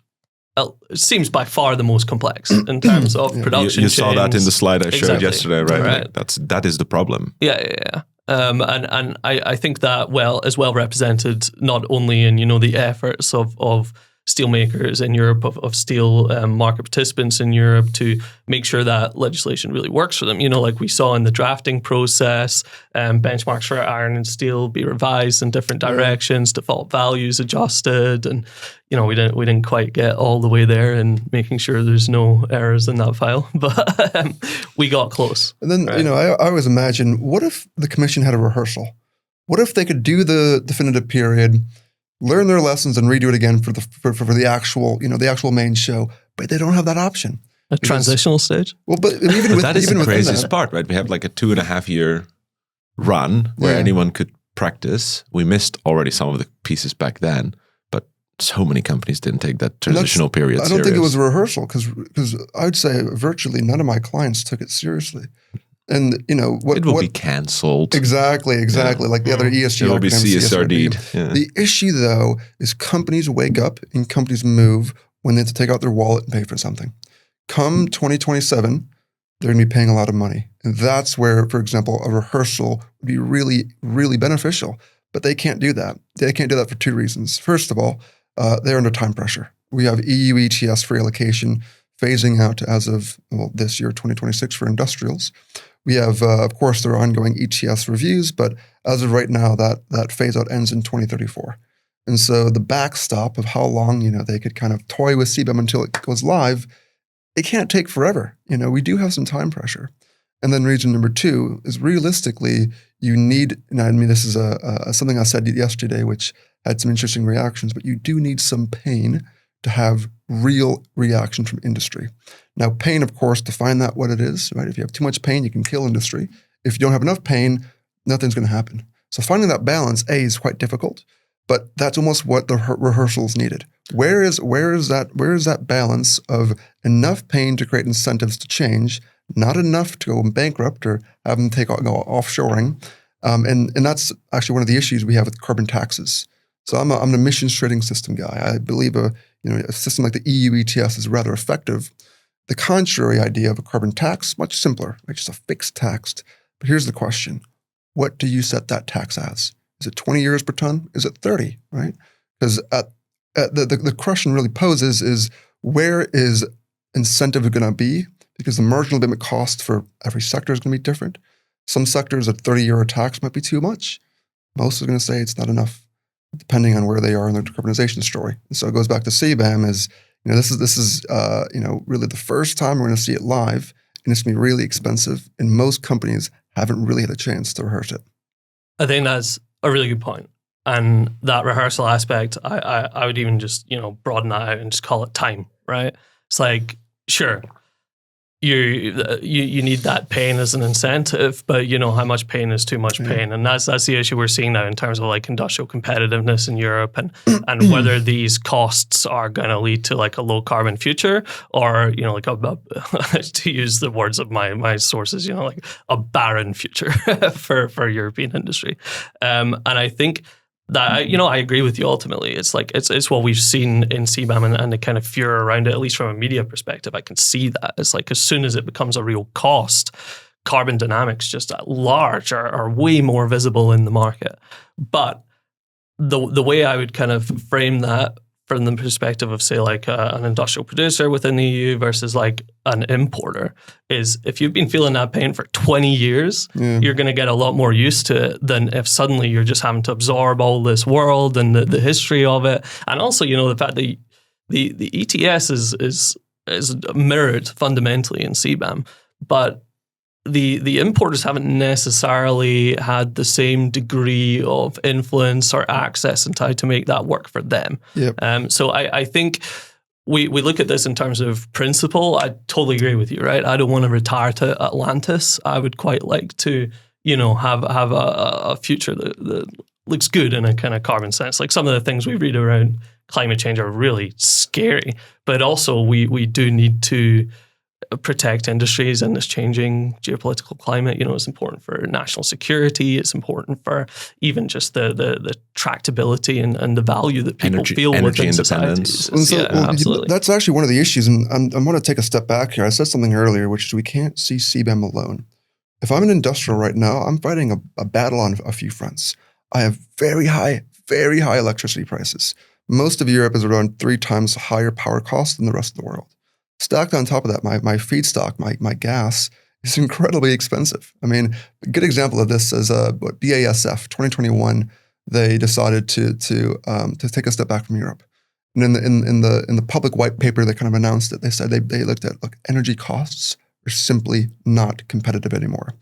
it seems by far the most complex in terms of production.
You saw that in the slide I showed yesterday, right?
Right.
Like that is the problem.
Yeah. And I think that is well represented not only in the efforts of steelmakers in Europe, of steel market participants in Europe to make sure that legislation really works for them. Like we saw in the drafting process, benchmarks for iron and steel be revised in different directions, default values adjusted, and we didn't quite get all the way there in making sure there's no errors in that file, but we got close.
And then right? I always imagine, what if the commission had a rehearsal? What if they could do the definitive period, learn their lessons, and redo it again for the actual main show, but they don't have that option.
A transitional stage.
Well, but even with
that is the craziest part, right? We have like a 2.5 year run where anyone could practice. We missed already some of the pieces back then, but so many companies didn't take that transitional period.
I don't think it was a rehearsal because I would say virtually none of my clients took it seriously. And
it will be cancelled.
Exactly. Yeah. Like the other ESG.
It will be CSRD'd.
Yeah. The issue though is companies wake up and companies move when they have to take out their wallet and pay for something. Come 2027, they're going to be paying a lot of money, and that's where, for example, a rehearsal would be really, really beneficial. But they can't do that. They can't do that for two reasons. First of all, they're under time pressure. We have EU ETS free allocation phasing out as of this year, 2026, for industrials. We have, of course, there are ongoing ETS reviews, but as of right now, that phase out ends in 2034. And so the backstop of how long, they could kind of toy with CBAM until it goes live, it can't take forever. We do have some time pressure. And then reason number two is realistically, you need, this is something I said yesterday, which had some interesting reactions, but you do need some pain to have real reaction from industry. Now, pain, of course, define that what it is, right? If you have too much pain, you can kill industry. If you don't have enough pain, nothing's going to happen. So finding that balance, is quite difficult, but that's almost what the rehearsals needed. Where is that balance of enough pain to create incentives to change, not enough to go bankrupt or have them go offshoring, and that's actually one of the issues we have with carbon taxes. So I'm an emissions trading system guy. I believe a system like the EU ETS is rather effective. The contrary idea of a carbon tax, much simpler, right? Just a fixed tax. But here's the question. What do you set that tax as? Is it 20 euros per ton? Is it 30, right? Because the question really poses is, where is incentive going to be? Because the marginal limit cost for every sector is going to be different. Some sectors, a 30 euro tax might be too much. Most are going to say it's not enough, depending on where they are in their decarbonization story. And so it goes back to CBAM is, this is really the first time we're going to see it live, and it's going to be really expensive, and most companies haven't really had a chance to rehearse it.
I think that's a really good point. And that rehearsal aspect, I would even just, broaden that out and just call it time, right? It's like, sure, you need that pain as an incentive, but how much pain is too much pain, and that's the issue we're seeing now in terms of like industrial competitiveness in Europe, and whether these costs are going to lead to like a low carbon future, or like to use the words of my sources, like a barren future for European industry, and I think that I agree with you. Ultimately, it's like it's what we've seen in CBAM and the kind of furor around it. At least from a media perspective, I can see that it's like as soon as it becomes a real cost, carbon dynamics just at large are way more visible in the market. But the way I would kind of frame that from the perspective of, say, like an industrial producer within the EU versus like an importer is if you've been feeling that pain for 20 years, you're going to get a lot more used to it than if suddenly you're just having to absorb all this world and the history of it. And also, the fact that the ETS is mirrored fundamentally in CBAM, but the importers haven't necessarily had the same degree of influence or access and how to make that work for them.
Yep.
So I think we look at this in terms of principle. I totally agree with you, right? I don't want to retire to Atlantis. I would quite like to, have a future that looks good in a kind of carbon sense. Like some of the things we read around climate change are really scary, but also we do need to protect industries in this changing geopolitical climate. It's important for national security. It's important for even just the tractability and the value that people feel within societies.
Absolutely. That's actually one of the issues, and I want to take a step back here. I said something earlier, which is we can't see CBAM alone. If I'm an industrial right now, I'm fighting a battle on a few fronts. I have very high electricity prices. Most of Europe is around 3 times higher power costs than the rest of the world. Stacked on top of that, my feedstock, my gas is incredibly expensive. I mean, a good example of this is BASF 2021. They decided to take a step back from Europe, and in the public white paper they kind of announced it. They said they looked at energy costs are simply not competitive anymore.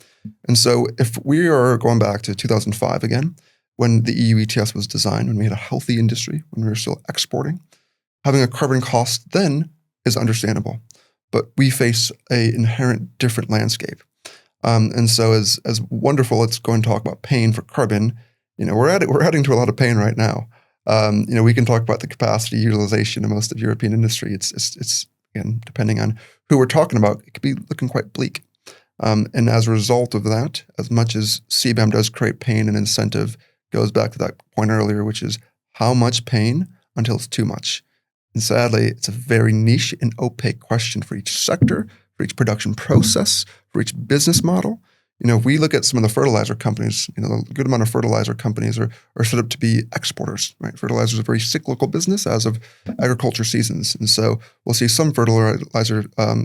And so if we are going back to 2005 again, when the EU ETS was designed, when we had a healthy industry, when we were still exporting, having a carbon cost then is understandable, but we face an inherent different landscape. And so as wonderful, let's go and talk about pain for carbon. We're adding to a lot of pain right now. We can talk about the capacity utilization of most of European industry. It's again, depending on who we're talking about, it could be looking quite bleak. And as a result of that, as much as CBAM does create pain and incentive, goes back to that point earlier, which is how much pain until it's too much. And sadly, it's a very niche and opaque question for each sector, for each production process, for each business model. If we look at some of the fertilizer companies, a good amount of fertilizer companies are set up to be exporters, right? Fertilizer is a very cyclical business as of agriculture seasons. And so we'll see some fertilizer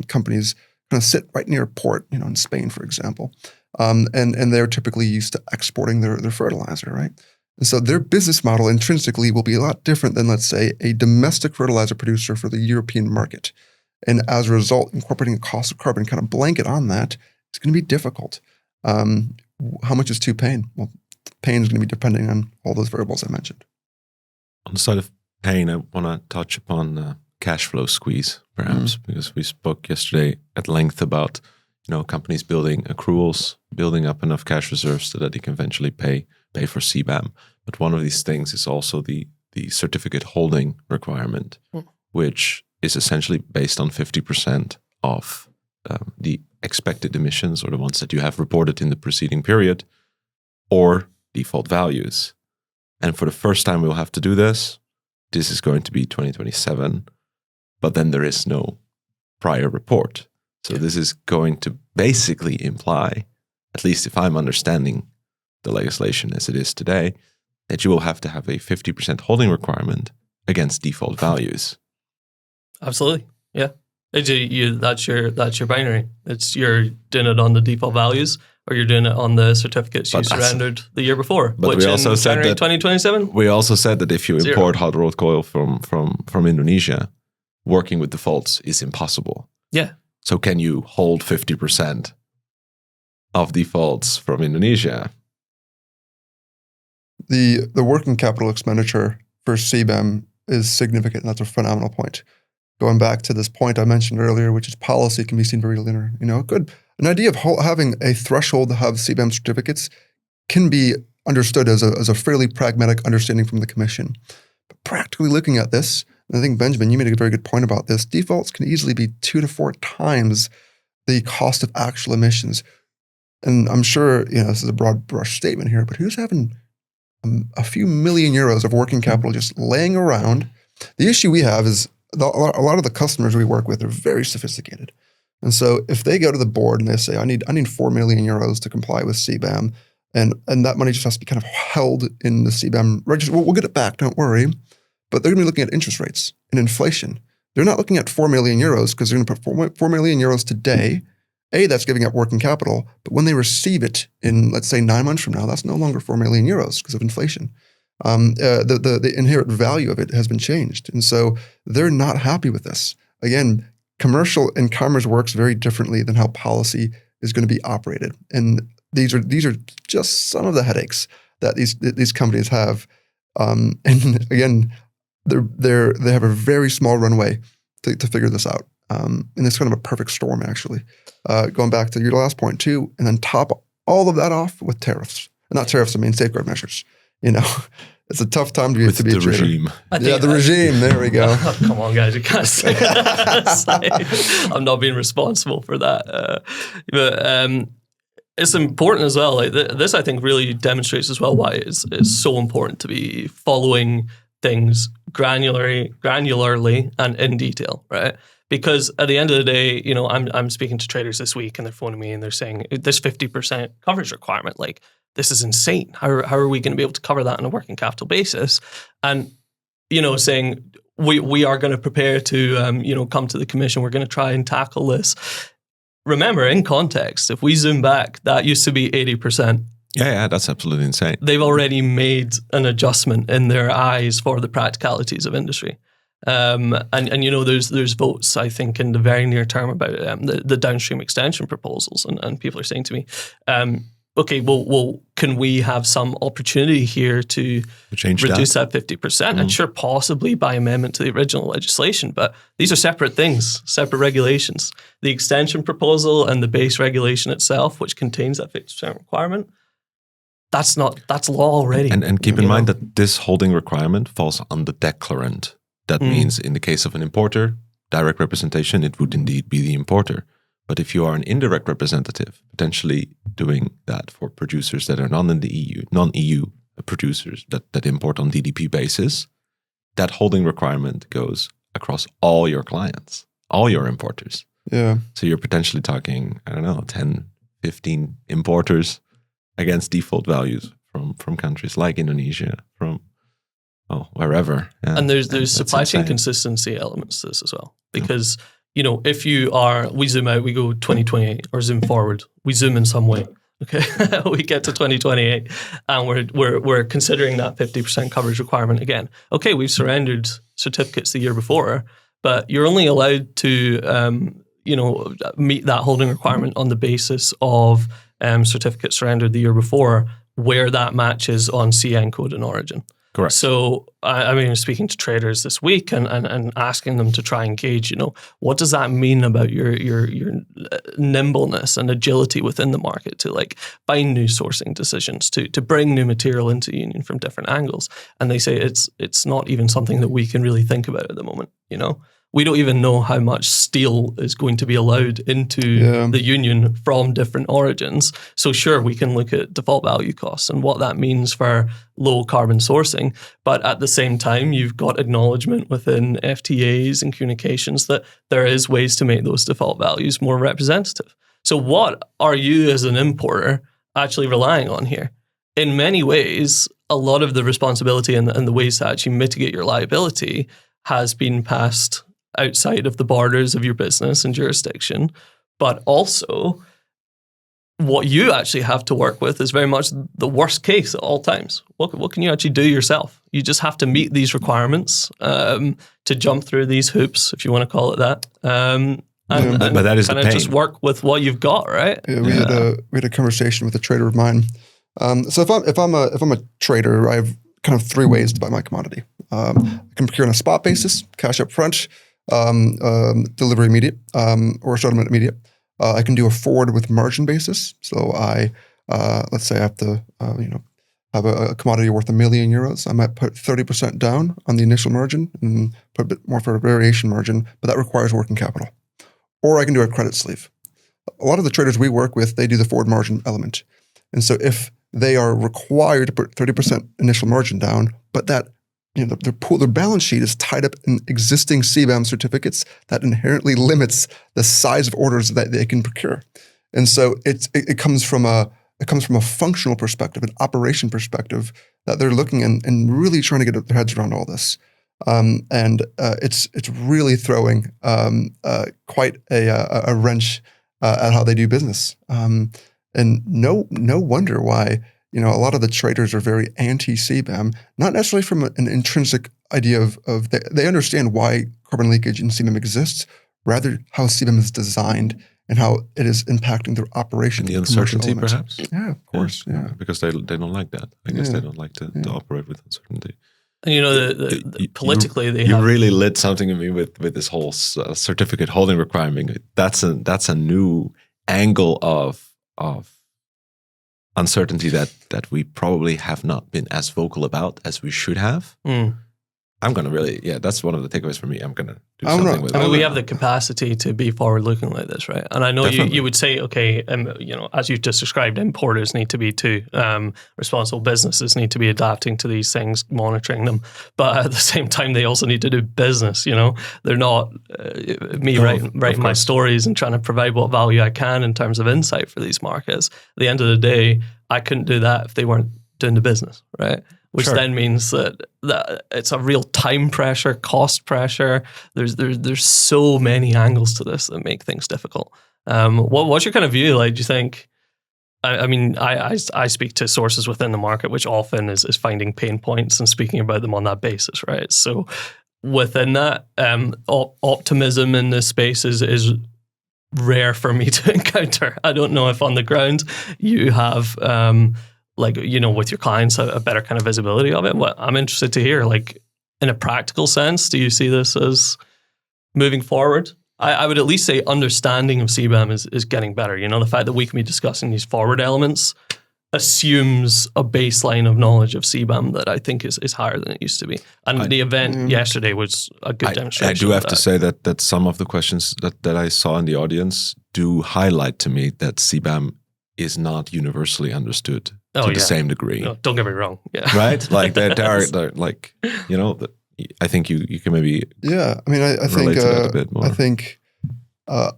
companies kind of sit right near a port, in Spain, for example. And they're typically used to exporting their fertilizer, right? And so their business model intrinsically will be a lot different than, let's say, a domestic fertilizer producer for the European market. And as a result, incorporating a cost of carbon kind of blanket on that is going to be difficult. How much is too pain? Well, pain is going to be depending on all those variables I mentioned.
On the side of pain, I want to touch upon cash flow squeeze, perhaps, because we spoke yesterday at length about companies building accruals, building up enough cash reserves so that they can eventually pay for CBAM. But one of these things is also the certificate holding requirement, which is essentially based on 50% of the expected emissions, or the ones that you have reported in the preceding period, or default values. And for the first time we'll have to do this. This is going to be 2027, but then there is no prior report. So this is going to basically imply, at least if I'm understanding the legislation as it is today, that you will have to have a 50% holding requirement against default values.
Absolutely, yeah. That's your binary. You're doing it on the default values, or you're doing it on the certificates you surrendered the year before.
But
which
we also
in
said
January
that
2027.
We also said that if you import hot rolled coil from Indonesia, working with defaults is impossible.
Yeah.
So can you hold 50% of defaults from Indonesia?
The working capital expenditure for CBAM is significant. And that's a phenomenal point. going back to this point I mentioned earlier, which is policy can be seen very linear. An idea of having a threshold to have CBAM certificates can be understood as a fairly pragmatic understanding from the commission. But practically looking at this, and I think, Benjamin, you made a very good point about this, defaults can easily be 2 to 4 times the cost of actual emissions. And I'm sure, this is a broad brush statement here, but who's having a few million euros of working capital just laying around? The issue we have is a lot of the customers we work with are very sophisticated. And so if they go to the board and they say, I need 4 million euros to comply with CBAM, and that money just has to be kind of held in the CBAM register, we'll get it back, don't worry. But they're going to be looking at interest rates and inflation. They're not looking at 4 million euros because they're going to put 4 million euros today. That's giving up working capital. But when they receive it in, let's say, 9 months from now, that's no longer 4 million euros because of inflation. The inherent value of it has been changed. And so they're not happy with this. Again, commercial and commerce works very differently than how policy is going to be operated. And these are just some of the headaches that these companies have. And again, they have a very small runway to figure this out. And it's kind of a perfect storm, actually. Going back to your last point too, and then top all of that off with tariffs. Not tariffs, I mean safeguard measures. It's a tough time to be a trader.
Regime.
The regime. There we go.
Come on, guys, you can't say that. I'm not being responsible for that. But it's important as well. Like this, I think, really demonstrates as well why it's so important to be following things granularly and in detail, right? Because at the end of the day, I'm speaking to traders this week and they're phoning me and they're saying this 50% coverage requirement, like this is insane. How are we going to be able to cover that on a working capital basis? And, saying we are going to prepare to, come to the commission. We're going to try and tackle this. Remember, in context, if we zoom back, that used to be 80%.
Yeah, that's absolutely insane.
They've already made an adjustment in their eyes for the practicalities of industry. And there's votes, I think, in the very near term about the downstream extension proposals. And people are saying to me, okay, well, can we have some opportunity here to reduce that 50%? And sure, possibly by amendment to the original legislation, but these are separate things, separate regulations. The extension proposal and the base regulation itself, which contains that 50% requirement, that's law already.
And keep in mind that this holding requirement falls on the declarant. That means in the case of an importer, direct representation, it would indeed be the importer. But if you are an indirect representative, potentially doing that for producers that are non-EU producers that import on DDP basis, that holding requirement goes across all your clients, all your importers.
Yeah.
So you're potentially talking, 10, 15 importers against default values from countries like Indonesia, from wherever. Yeah.
And there's supply chain consistency elements to this as well. Because, if we zoom out, we go 2028 or zoom forward, we zoom in some way. Okay. We get to 2028 and we're considering that 50% coverage requirement again. Okay, we've surrendered certificates the year before, but you're only allowed to meet that holding requirement on the basis of certificates surrendered the year before, where that matches on CN code and origin.
Correct.
So, speaking to traders this week and asking them to try and gauge, what does that mean about your nimbleness and agility within the market to find new sourcing decisions, to bring new material into Union from different angles. And they say it's not even something that we can really think about at the moment, We don't even know how much steel is going to be allowed into the Union from different origins. So sure, we can look at default value costs and what that means for low carbon sourcing. But at the same time, you've got acknowledgement within FTAs and communications that there is ways to make those default values more representative. So what are you as an importer actually relying on here? In many ways, a lot of the responsibility and the ways to actually mitigate your liability has been passed outside of the borders of your business and jurisdiction, but also what you actually have to work with is very much the worst case at all times. What can you actually do yourself? You just have to meet these requirements to jump through these hoops, if you want to call it that. But that is the pain. Just work with what you've got, right?
Yeah, we had a conversation with a trader of mine. So if I'm a trader, I have kind of 3 ways to buy my commodity. I can procure on a spot basis, cash up front. delivery immediate or settlement immediate. I can do a forward with margin basis. So let's say I have to have a commodity worth €1 million. I might put 30% down on the initial margin and put a bit more for a variation margin, but that requires working capital. Or I can do a credit sleeve. A lot of the traders we work with, they do the forward margin element. And so if they are required to put 30% initial margin down, but that their balance sheet is tied up in existing CBAM certificates, that inherently limits the size of orders that they can procure. And so it comes from a functional perspective, an operation perspective, that they're looking and really trying to get their heads around all this. It's really throwing quite a wrench at how they do business. And no wonder why a lot of the traders are very anti-CBAM, not necessarily from an intrinsic idea of they understand why carbon leakage in CBAM exists, rather how CBAM is designed and how it is impacting their operation.
The uncertainty, perhaps?
Yeah, of course. Yeah.
Because they don't like that. I guess they don't like to operate with uncertainty.
And politically,
you really lit something in me with this whole certificate holding requirement. That's a new angle of uncertainty that we probably have not been as vocal about as we should have. I'm going to really, that's one of the takeaways for me. I'm going to do something with it.
I mean, we have the capacity to be forward-looking like this, right? And I know you would say, okay, as you've just described, importers need to be too. Responsible businesses need to be adapting to these things, monitoring them. But at the same time, they also need to do business, They're not writing my stories and trying to provide what value I can in terms of insight for these markets. At the end of the day, I couldn't do that if they weren't doing the business, right? Which then means that it's a real time pressure, cost pressure. There's so many angles to this that make things difficult. What's your kind of view? Like, do you think? I mean, I speak to sources within the market, which often is finding pain points and speaking about them on that basis, right? So within that, optimism in this space is rare for me to encounter. I don't know if on the ground you have. With your clients, a better kind of visibility of it. What I'm interested to hear, in a practical sense, do you see this as moving forward? I would at least say understanding of CBAM is getting better. The fact that we can be discussing these forward elements assumes a baseline of knowledge of CBAM that I think is higher than it used to be. And the event yesterday was a good demonstration.
I do have to say that some of the questions that I saw in the audience do highlight to me that CBAM is not universally understood to the same degree.
No, don't get me wrong. Yeah.
Right? Like they're I think you can maybe
I mean I think
to that a bit more.
I think I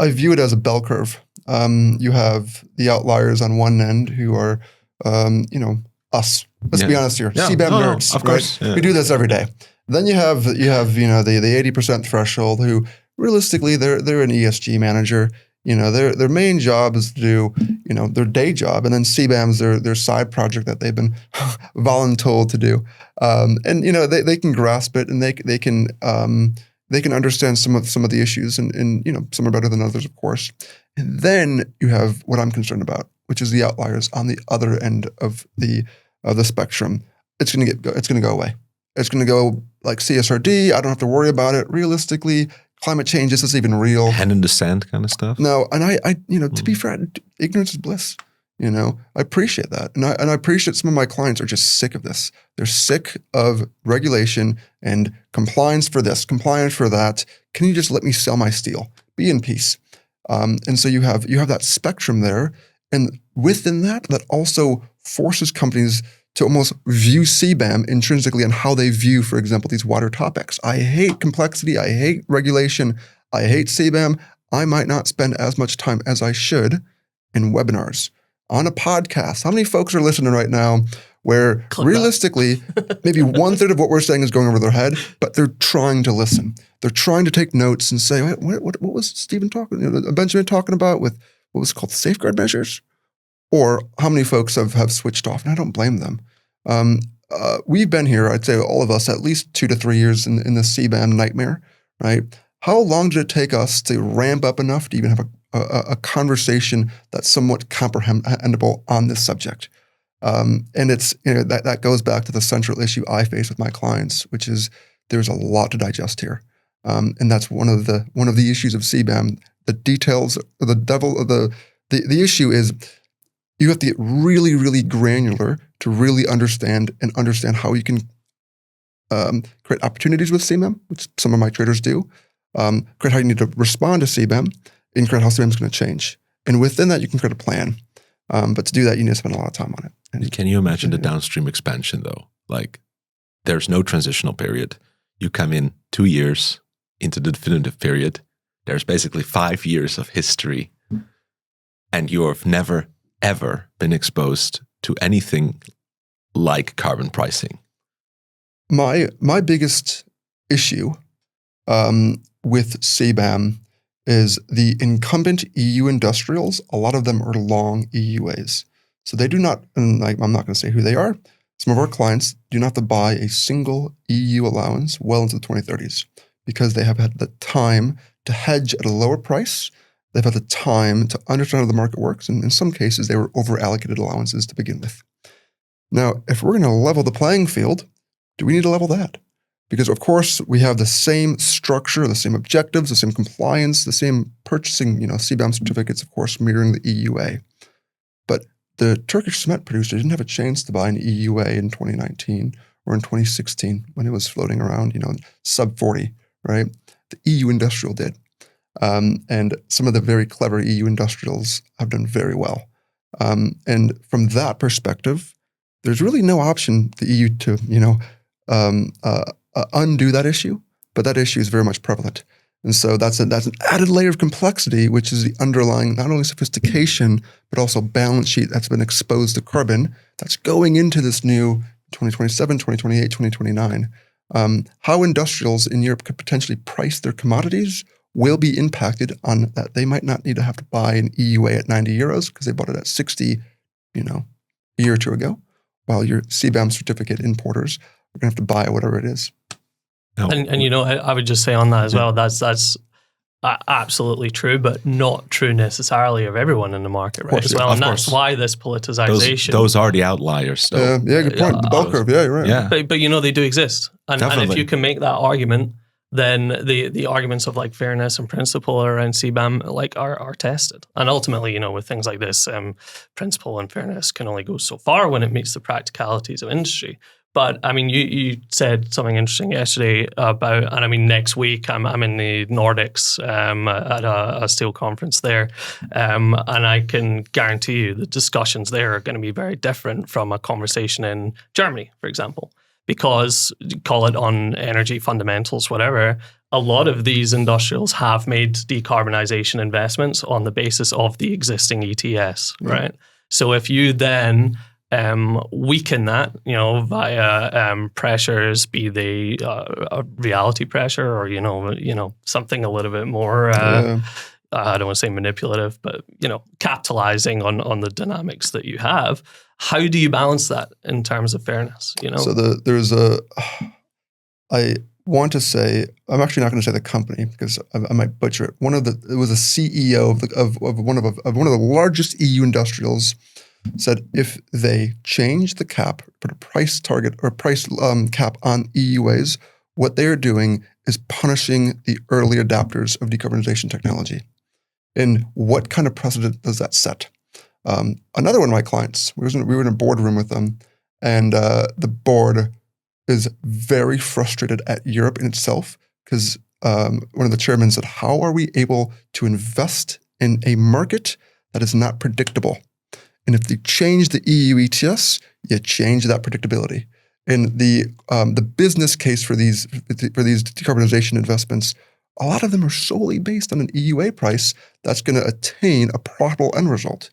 view it as a bell curve. You have the outliers on one end who are us. Let's be honest here. CBAM nerds.
Of course.
Right? We do this every day. Then you have the 80% threshold who realistically they're an ESG manager. Their main job is to do, their day job, and then CBAM's their side project that they've been voluntold to do. They can grasp it and they can understand some of the issues and some are better than others, of course. And then you have what I'm concerned about, which is the outliers on the other end of the spectrum. It's going to go away. It's going to go like CSRD. I don't have to worry about it. Realistically, climate change, is this even real?
Hand in the sand kind of stuff?
No, and I to be fair, ignorance is bliss. I appreciate that. And I appreciate some of my clients are just sick of this. They're sick of regulation and compliance for this, compliance for that. Can you just let me sell my steel? Be in peace. And so you have that spectrum there. And within that also forces companies to almost view CBAM intrinsically on how they view, for example, these water topics. I hate complexity. I hate regulation. I hate CBAM. I might not spend as much time as I should in webinars, on a podcast. How many folks are listening right now where realistically, maybe 1/3 of what we're saying is going over their head, but they're trying to listen. They're trying to take notes and say, what was Stephen Benjamin talking about with what was called safeguard measures? Or how many folks have switched off? And I don't blame them. We've been here, I'd say all of us, at least 2 to 3 years in the CBAM nightmare, right? How long did it take us to ramp up enough to even have a conversation that's somewhat comprehensible on this subject? And it's that goes back to the central issue I face with my clients, which is there's a lot to digest here. And that's one of the issues of CBAM. The details, the issue is you have to get really, really granular to really understand how you can create opportunities with CBAM, which some of my traders do, create how you need to respond to CBAM, and create how CBAM is going to change. And within that, you can create a plan. But to do that, you need to spend a lot of time on it. And
can you imagine the downstream expansion, though? Like, there's no transitional period. You come in 2 years into the definitive period. There's basically 5 years of history, and you have never, ever been exposed to anything like carbon pricing.
My biggest issue with CBAM is the incumbent EU industrials. A lot of them are long EUAs. So they do not, and I'm not going to say who they are. Some of our clients do not have to buy a single EU allowance well into the 2030s because they have had the time to hedge at a lower price. They've had the time to understand how the market works. And in some cases, they were over-allocated allowances to begin with. Now, if we're going to level the playing field, do we need to level that? Because, of course, we have the same structure, the same objectives, the same compliance, the same purchasing, CBAM certificates, of course, mirroring the EUA. But the Turkish cement producer didn't have a chance to buy an EUA in 2019 or in 2016 when it was floating around, sub 40, right? The EU industrial did. And some of the very clever EU industrials have done very well. And from that perspective, there's really no option for the EU to, undo that issue, but that issue is very much prevalent. And so that's an added layer of complexity, which is the underlying not only sophistication, but also balance sheet that's been exposed to carbon that's going into this new 2027, 2028, 2029. How industrials in Europe could potentially price their commodities will be impacted on that. They might not need to have to buy an EUA at 90 euros because they bought it at 60, a year or two ago, while your CBAM certificate importers are going to have to buy whatever it is.
No. And I would just say on that as well, that's absolutely true, but not true necessarily of everyone in the market, right? As well, and that's why this politicization.
Those are the outliers, though.
Yeah, good point. The bell curve, yeah, you're right.
Yeah.
But they do exist, and if you can make that argument, then the arguments of like fairness and principle around CBAM are tested. And ultimately, with things like this, principle and fairness can only go so far when it meets the practicalities of industry. But I mean, you said something interesting yesterday about, and I mean, next week I'm in the Nordics at a steel conference there, and I can guarantee you the discussions there are going to be very different from a conversation in Germany, for example, because call it on energy fundamentals, whatever. A lot of these industrials have made decarbonization investments on the basis of the existing ETS, right? So if you then weaken that, via pressures, be they a reality pressure or something a little bit more. I don't want to say manipulative, but capitalizing on the dynamics that you have. How do you balance that in terms of fairness?
So I want to say, I'm actually not going to say the company because I might butcher it. It was a CEO of one of the largest EU industrials. Said if they change the cap, put a price target or price cap on EUAs, what they are doing is punishing the early adopters of decarbonization technology. And what kind of precedent does that set? Another one of my clients, we were in a boardroom with them, and the board is very frustrated at Europe in itself because one of the chairmen said, how are we able to invest in a market that is not predictable? And if you change the EU ETS, you change that predictability. And the business case for these decarbonization investments, a lot of them are solely based on an EUA price that's going to attain a profitable end result.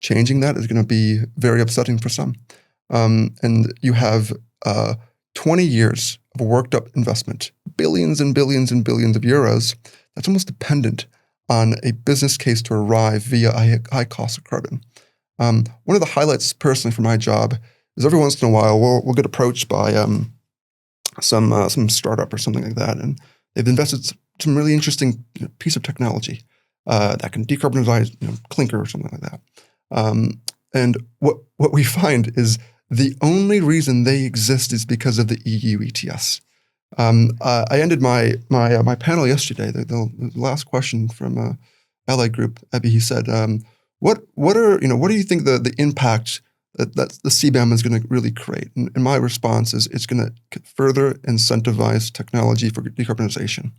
Changing that is going to be very upsetting for some. And you have 20 years of worked up investment, billions and billions and billions of euros, that's almost dependent on a business case to arrive via a high cost of carbon. One of the highlights personally for my job is every once in a while we'll get approached by some startup or something like that, and they've invested some really interesting piece of technology that can decarbonize clinker or something like that. And what we find is the only reason they exist is because of the EU ETS. I ended my panel yesterday. The last question from Allied Group, Ebby, he said, what do you think the impact that the CBAM is going to really create? And my response is it's going to further incentivize technology for decarbonization.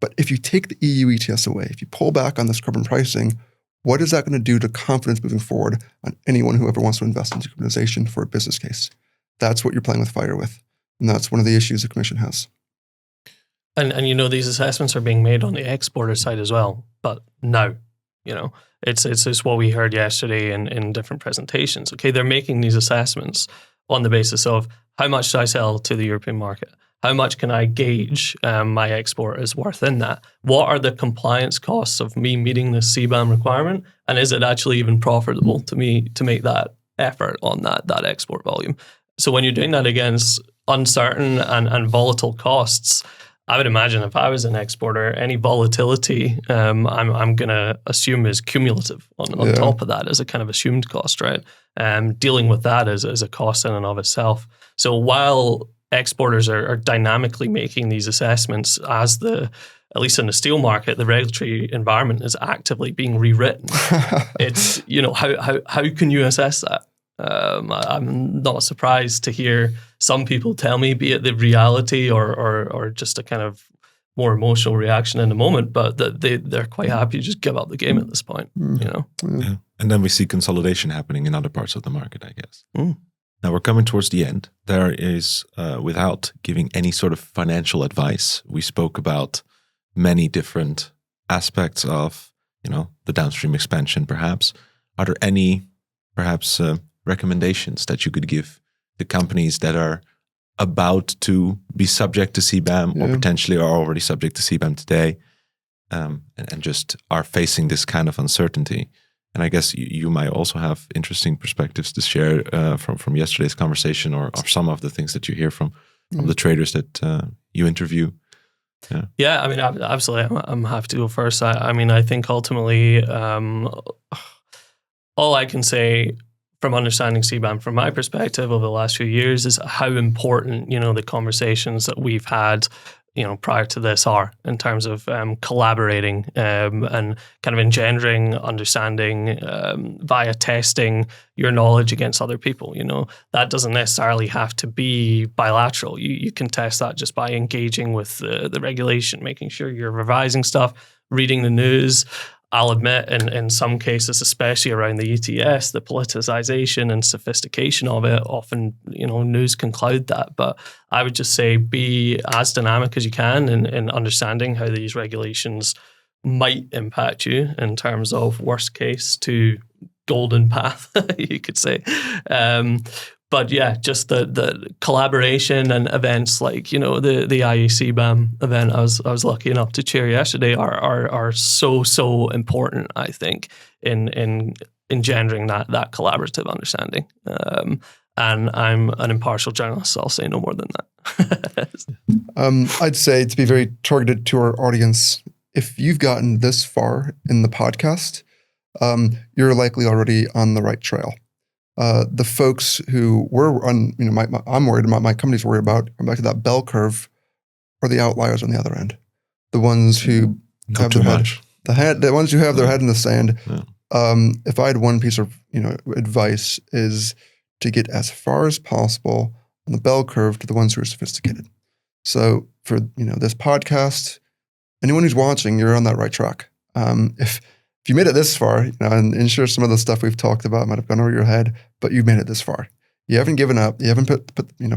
But if you take the EU ETS away, if you pull back on this carbon pricing, what is that going to do to confidence moving forward on anyone who ever wants to invest in decarbonization for a business case? That's what you're playing with fire with. And that's one of the issues the Commission has.
And these assessments are being made on the exporter side as well. But now, it's just what we heard yesterday in different presentations. Okay, they're making these assessments on the basis of how much do I sell to the European market? How much can I gauge my export is worth in that? What are the compliance costs of me meeting the CBAM requirement? And is it actually even profitable to me to make that effort on that export volume? So when you're doing that against uncertain and volatile costs, I would imagine if I was an exporter, any volatility I'm going to assume is cumulative on top of that as a kind of assumed cost, right? Dealing with that as a cost in and of itself. So while exporters are dynamically making these assessments, as at least in the steel market, the regulatory environment is actively being rewritten. It's, how can you assess that? I'm not surprised to hear some people tell me, be it the reality or just a kind of more emotional reaction in the moment, but that they're quite happy to just give up the game at this point.
Yeah. And then we see consolidation happening in other parts of the market, I guess. Now we're coming towards the end. There is, without giving any sort of financial advice, we spoke about many different aspects of, the downstream expansion. Perhaps are there any, perhaps recommendations that you could give to companies that are about to be subject to CBAM or potentially are already subject to CBAM today, and just are facing this kind of uncertainty? And I guess you might also have interesting perspectives to share from yesterday's conversation or some of the things that you hear from the traders that you interview.
Yeah, I mean, absolutely. I'm happy to go first. I think ultimately all I can say from understanding CBAM from my perspective over the last few years is how important, the conversations that we've had prior to this are in terms of collaborating and kind of engendering understanding via testing your knowledge against other people. That doesn't necessarily have to be bilateral. You can test that just by engaging with the regulation, making sure you're revising stuff, reading the news. I'll admit in some cases, especially around the ETS, the politicization and sophistication of it, often, news can cloud that. But I would just say be as dynamic as you can in understanding how these regulations might impact you in terms of worst case to golden path, you could say. But yeah, just the collaboration and events like, the IEC BAM event I was lucky enough to chair yesterday are so important, I think, in engendering that collaborative understanding. And I'm an impartial journalist, so I'll say no more than that.
I'd say, to be very targeted to our audience, if you've gotten this far in the podcast, you're likely already on the right trail. The folks who I'm worried about, my company's worried about, going back to that bell curve, are the outliers on the other end. The ones who have the ones who have their head in the sand. Yeah. If I had one piece of advice, is to get as far as possible on the bell curve to the ones who are sophisticated. So for this podcast, anyone who's watching, you're on that right track. If you made it this far, and sure, some of the stuff we've talked about might have gone over your head, but you made it this far. You haven't given up. You haven't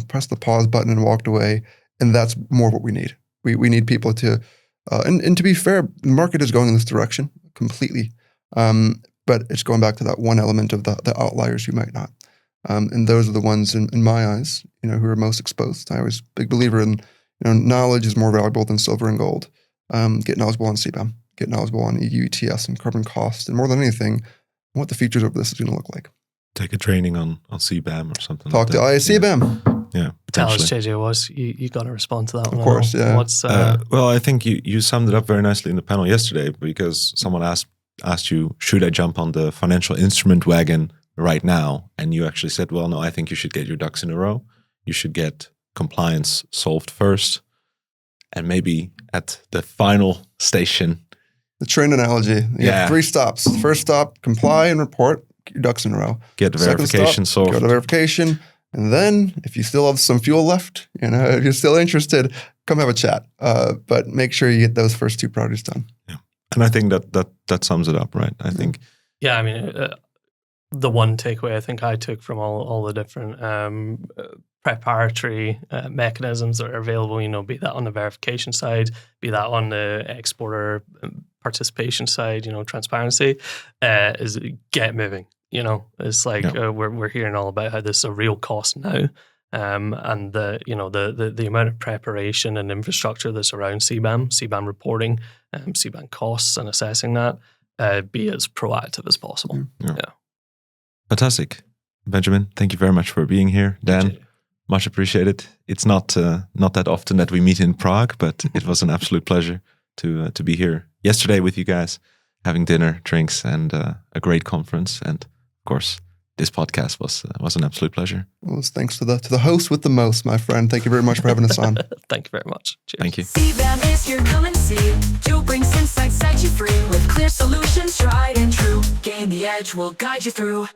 pressed the pause button and walked away. And that's more what we need. We need people to, and to be fair, the market is going in this direction completely. But it's going back to that one element of the outliers who might not. And those are the ones in my eyes, who are most exposed. I was a big believer in, knowledge is more valuable than silver and gold. Get knowledgeable on CBAM. Get knowledgeable on EU ETS and carbon cost, and more than anything, what the features of this is going to look like.
Take a training on CBAM or something.
Talk to CBAM.
Yeah,
tell us, JJ, you got to respond to that one.
Of course, yeah.
Well, I think you summed it up very nicely in the panel yesterday, because someone asked you, should I jump on the financial instrument wagon right now? And you actually said, well, no, I think you should get your ducks in a row. You should get compliance solved first, and maybe at the final station.
The train analogy. You have 3 stops. First stop, comply and report. Get your ducks in a row.
Get the
Second
verification
stop,
solved.
go to verification. And then if you still have some fuel left, if you're still interested, come have a chat. But make sure you get those first 2 priorities done.
Yeah. And I think that sums it up, right? I think.
Yeah, I mean, the one takeaway I think I took from all the different preparatory mechanisms that are available, be that on the verification side, be that on the exporter participation side, transparency, is get moving. It's like we're hearing all about how this is a real cost now, and the amount of preparation and infrastructure that's around CBAM reporting, CBAM costs, and assessing that, be as proactive as possible. Yeah.
Fantastic, Benjamin. Thank you very much for being here, Dan. Much appreciated. It's not that often that we meet in Prague, but it was an absolute pleasure to be here yesterday with you guys, having dinner, drinks, and a great conference. And of course, this podcast was an absolute pleasure.
Well, thanks to the host with the most, my friend. Thank you very much for having us on.
Thank you very much. Cheers.
Thank you.
CBAM is here, come and see. Dubrink's insights set you free with clear solutions, tried and true. Gain the edge, we'll guide you through.